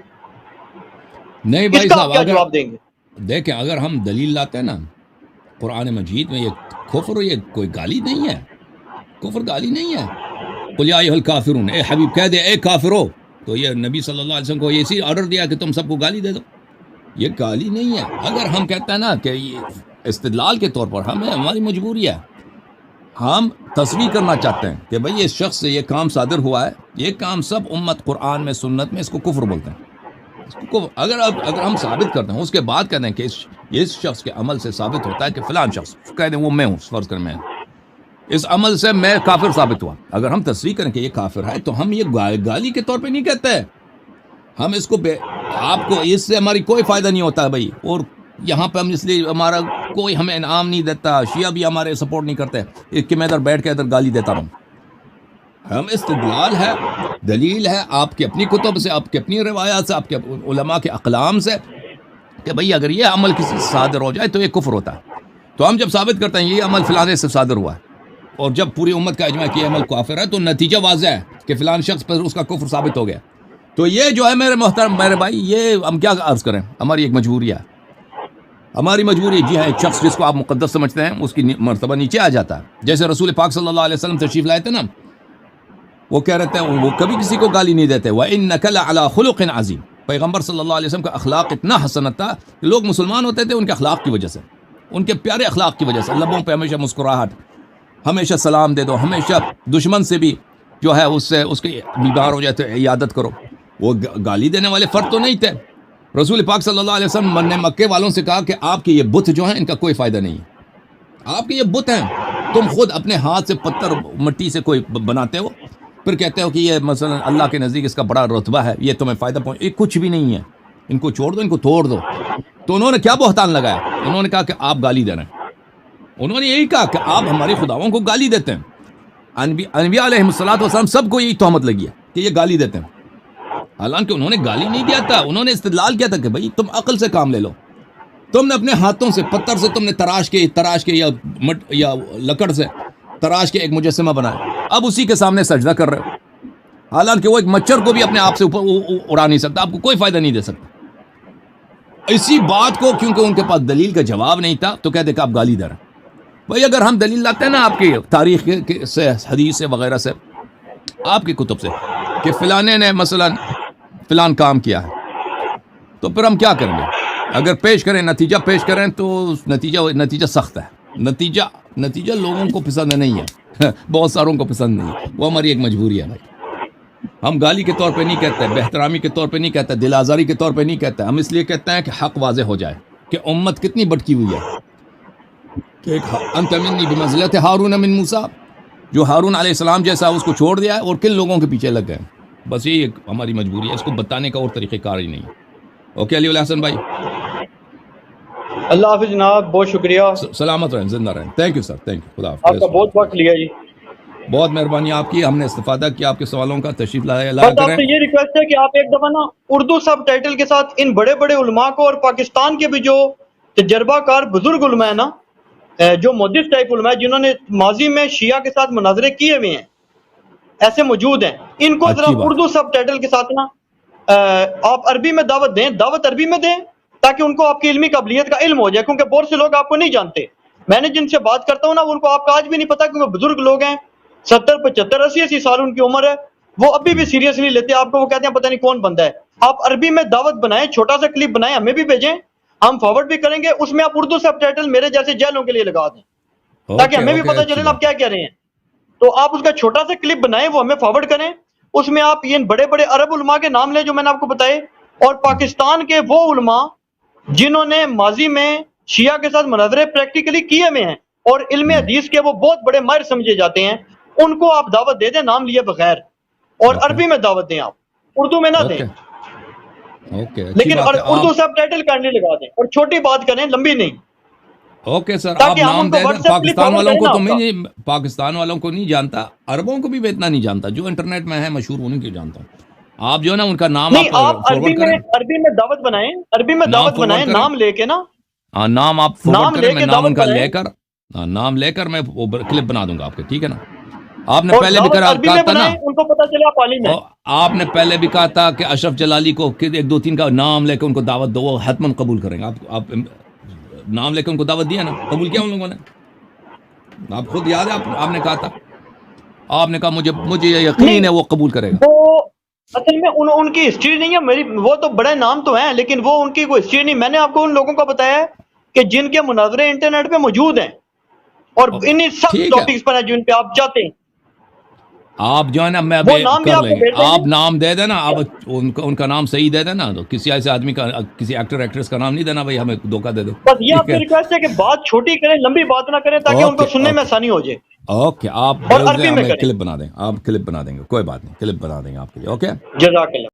نہیں بھائی صاحب, کیا جواب دیں گے؟ دیکھیں, اگر ہم دلیل لاتے ہیں نا قرآن مجید میں, یہ کفر, یہ کوئی گالی نہیں ہے, کفر گالی نہیں ہے. قل یا ایھا الکافرون, اے حبیب کہہ دے اے کافرو, تو یہ نبی صلی اللہ علیہ وسلم کو اسی آرڈر دیا کہ تم سب کو گالی دے دو, یہ گالی نہیں ہے. اگر ہم کہتے ہیں نا کہ یہ استدلال کے طور پر ہماری مجبوری ہے, ہم تصریح کرنا چاہتے ہیں کہ بھئی اس شخص سے یہ کام صادر ہوا ہے, یہ کام سب امت قرآن میں سنت میں اس کو کفر بولتے ہیں. اگر ہم ثابت کرتے ہیں, اس کے بعد کہتے ہیں کہ اس شخص کے عمل سے ثابت ہوتا ہے کہ فلان شخص, کہہ دیں وہ میں ہوں, فرض کر میں, اس عمل سے میں کافر ثابت ہوا, اگر ہم تصریح کریں کہ یہ کافر ہے, تو ہم یہ گالی کے طور پہ نہیں کہتے. ہم اس کو آپ کو اس سے ہماری کوئی فائدہ نہیں ہوتا ہے بھائی, اور یہاں پہ ہم اس لیے ہمارا کوئی ہمیں انعام نہیں دیتا, شیعہ بھی ہمارے سپورٹ نہیں کرتے کہ میں ادھر بیٹھ کے ادھر گالی دیتا رہوں. ہم استدلال ہے، دلیل ہے آپ کی اپنی کتب سے، آپ کی اپنی روایات سے، آپ کے علماء کے اقلام سے کہ بھئی اگر یہ عمل کسی سے صادر ہو جائے تو یہ کفر ہوتا ہے. تو ہم جب ثابت کرتے ہیں یہ عمل فلانے سے صادر ہوا ہے اور جب پوری امت کا اجماع کہ یہ عمل کافر ہے تو نتیجہ واضح ہے کہ فلان شخص پر اس کا کفر ثابت ہو گیا. تو یہ جو ہے میرے محترم میرے بھائی، یہ ہم کیا عرض کریں، ہماری ایک مجبوری ہے. ہماری مجبوری جی ہے، ایک شخص جس کو آپ مقدس سمجھتے ہیں اس کی مرتبہ نیچے آ جاتا ہے. جیسے رسول پاک صلی اللہ علیہ وسلم تشریف لائے تھے نا، وہ کہہ رہے ہیں وہ کبھی کسی کو گالی نہیں دیتے. وَإِنَّكَ لَعَلَىٰ خُلُقٍ عَظِيمٍ. پیغمبر صلی اللہ علیہ وسلم کا اخلاق اتنا حسن تھا کہ لوگ مسلمان ہوتے تھے ان کے اخلاق کی وجہ سے، ان کے پیارے اخلاق کی وجہ سے. لبوں پہ ہمیشہ مسکراہٹ، ہمیشہ سلام دے دو، ہمیشہ دشمن سے بھی جو ہے اس کے بیمار ہو جائے تو عیادت کرو. وہ گالی دینے والے فرد تو نہیں تھے. رسول پاک صلی اللہ علیہ وسلم نے مکے والوں سے کہا کہ آپ کے یہ بت جو ہیں ان کا کوئی فائدہ نہیں ہے. آپ کے یہ بت ہیں، تم خود اپنے ہاتھ سے پتھر مٹی سے کوئی بناتے ہو، پھر کہتے ہو کہ یہ مثلا اللہ کے نزدیک اس کا بڑا رتبہ ہے، یہ تمہیں فائدہ پہنچے. یہ کچھ بھی نہیں ہے، ان کو چھوڑ دو، ان کو توڑ دو. تو انہوں نے کیا بہتان لگایا؟ انہوں نے کہا کہ آپ گالی دے رہے ہیں. انہوں نے یہی کہا کہ آپ ہمارے خداؤں کو گالی دیتے ہیں. انبیاء علیہ الصلوۃ والسلام سب کو یہی تہمت لگی ہے کہ یہ گالی دیتے ہیں. حالانکہ انہوں نے گالی نہیں دیا تھا، انہوں نے استدلال کیا تھا کہ بھائی تم عقل سے کام لے لو. تم نے اپنے ہاتھوں سے پتھر سے تم نے تراش کے یا لکڑ سے تراش کے ایک مجسمہ بنایا، اب اسی کے سامنے سجدہ کر رہے ہو. حالانکہ وہ ایک مچھر کو بھی اپنے آپ سے اوپر اڑا نہیں سکتا، آپ کو کوئی فائدہ نہیں دے سکتا. اسی بات کو کیونکہ ان کے پاس دلیل کا جواب نہیں تھا تو کہتے کہ آپ گالی دے رہے ہیں. بھائی اگر ہم دلیل لاتے ہیں نا آپ کی تاریخ سے، حدیث سے وغیرہ سے، آپ کی کتب سے کہ فلانے نے مثلا فلان کام کیا ہے، تو پھر ہم کیا کریں گے؟ اگر پیش کریں، نتیجہ پیش کریں تو نتیجہ سخت ہے. نتیجہ لوگوں کو پسند نہیں ہے، بہت ساروں کو پسند نہیں ہے. وہ ہماری ایک مجبوری ہے بھائی. ہم گالی کے طور پہ نہیں کہتے، بہترامی کے طور پہ نہیں کہتے، دل آزاری کے طور پہ نہیں کہتے. ہم اس لیے کہتے ہیں کہ حق واضح ہو جائے کہ امت کتنی بٹکی ہوئی ہے. کہ انت منی بمنزلۃ ہارون من موسیٰ، جو ہارون علیہ السلام جیسا اس کو چھوڑ دیا ہے اور کن لوگوں کے پیچھے لگ گئے. بس یہی ایک ہماری مجبوری ہے، اس کو بتانے کا اور طریقہ کار ہی نہیں ہے. اوکے علی الحسن بھائی، اللہ حافظ جناب، بہت شکریہ. سلامت رہیں، زندہ رہیں. Thank you sir, thank you. خدا آپ کا حافظ. بہت وقت لیا جی. بہت مہربانی آپ کی، ہم نے استفادہ کیا آپ کے سوالوں کا. تشریف لایا بس آپ کریں. سے یہ ریکویسٹ ہے کہ آپ ایک دفعہ نا اردو سب ٹائٹل کے ساتھ ان بڑے بڑے علماء کو، اور پاکستان کے بھی جو تجربہ کار بزرگ علماء ہیں نا، جو محدث ٹائپ علماء جنہوں نے ماضی میں شیعہ کے ساتھ مناظرے کیے ہوئے ہیں، ایسے موجود ہیں، ان کو ذرا اردو سب ٹائٹل کے ساتھ نا آپ عربی میں دعوت دیں، دعوت عربی میں دیں، تاکہ ان کو آپ کی علمی قابلیت کا علم ہو جائے. کیونکہ بہت سے لوگ آپ کو نہیں جانتے. میں نے جن سے بات کرتا ہوں نا، ان کو آپ کا آج بھی نہیں پتا، کیونکہ بزرگ لوگ ہیں، 70 75 80 سال ان کی عمر ہے، وہ ابھی بھی سیریس نہیں لیتے آپ کو. وہ کہتے ہیں پتہ نہیں کون بندہ ہے. آپ عربی میں دعوت بنائیں، چھوٹا سا کلپ بنائیں، ہمیں بھی بھیجیں، ہم فارورڈ بھی کریں گے. اس میں آپ اردو سب ٹائٹل میرے جیسے جہلوں کے لیے لگا دیں، تاکہ ہمیں بھی پتہ چلے آپ کیا کہہ رہے ہیں. تو آپ اس کا چھوٹا سا کلپ بنائیں، وہ ہمیں فارورڈ کریں. اس میں آپ یہ بڑے بڑے عرب علماء کے نام لیں جو میں نے آپ کو بتائے، اور پاکستان کے وہ علماء جنہوں نے ماضی میں شیعہ کے ساتھ مناظرے پریکٹیکلی کیے ہوئے ہیں اور علم حدیث کے وہ بہت بڑے ماہر سمجھے جاتے ہیں، ان کو آپ دعوت دے دیں نام لیے بغیر، اور عربی میں دعوت دیں، آپ اردو میں نہ دیں. لیکن اردو سب ٹائٹل کرنے لگا دیں، اور چھوٹی بات کریں، لمبی نہیں. اوکے سر، آپ نام دے دیں. پاکستان والوں کو تو نہیں، پاکستان والوں کو نہیں جانتا، عربوں کو بھی میں اتنا نہیں جانتا، جو انٹرنیٹ میں ہے مشہور انہیں کو جانتا ہوں. آپ جو ہے نا ان کا نام آپ عربی میں دعوت بنائیں، عربی میں دعوت بنائیں، نام لے کے نا، نام آپ فارورڈ کریں، میں نام ان کا لے کر میں کلپ بنا دوں گا آپ کے. ٹھیک ہے نا؟ آپ نے پہلے بھی کہا تھا نا، ان کو پتہ چلا آپ عالم ہیں. آپ نے پہلے بھی کہا تھا کہ اشرف جلالی کو 1 2 3 کا نام لے کے ان کو دعوت دو، وہ حتماً قبول کریں گے. آپ نام لے کے ان کو دعوت دیا نا، قبول کیا ان لوگوں نے؟ آپ خود یاد ہے، آپ نے کہا تھا، آپ نے کہا مجھے یقین ہے وہ قبول کرے گا. وہ اصل میں ان کی ہسٹری نہیں ہے میری، وہ تو بڑے نام تو ہیں لیکن وہ ان کی کوئی ہسٹری نہیں. میں نے آپ کو ان لوگوں کو بتایا ہے کہ جن کے مناظرے انٹرنیٹ پہ موجود ہیں، اور انہی سب ٹاپکس پر ہیں جن پہ آپ چاہتے ہیں. آپ جو ہے نا میں ابھی کر لیں گے، آپ نام دے دینا، آپ ان کا نام صحیح دے دینا. تو کسی ایسے آدمی کا، کسی ایکٹر ایکٹریس کا نام نہیں دینا بھائی ہمیں دھوکہ دے دو. بس یہ آپ کی ریکویسٹ ہے کہ بات چھوٹی کریں، لمبی بات نہ کریں، تاکہ ان کو سننے میں آسانی ہو جائے. اوکے، آپ کلپ بنا دیں، آپ کلپ بنا دیں گے، کوئی بات نہیں، کلپ بنا دیں گے آپ کے لیے. اوکے، جزاک اللہ.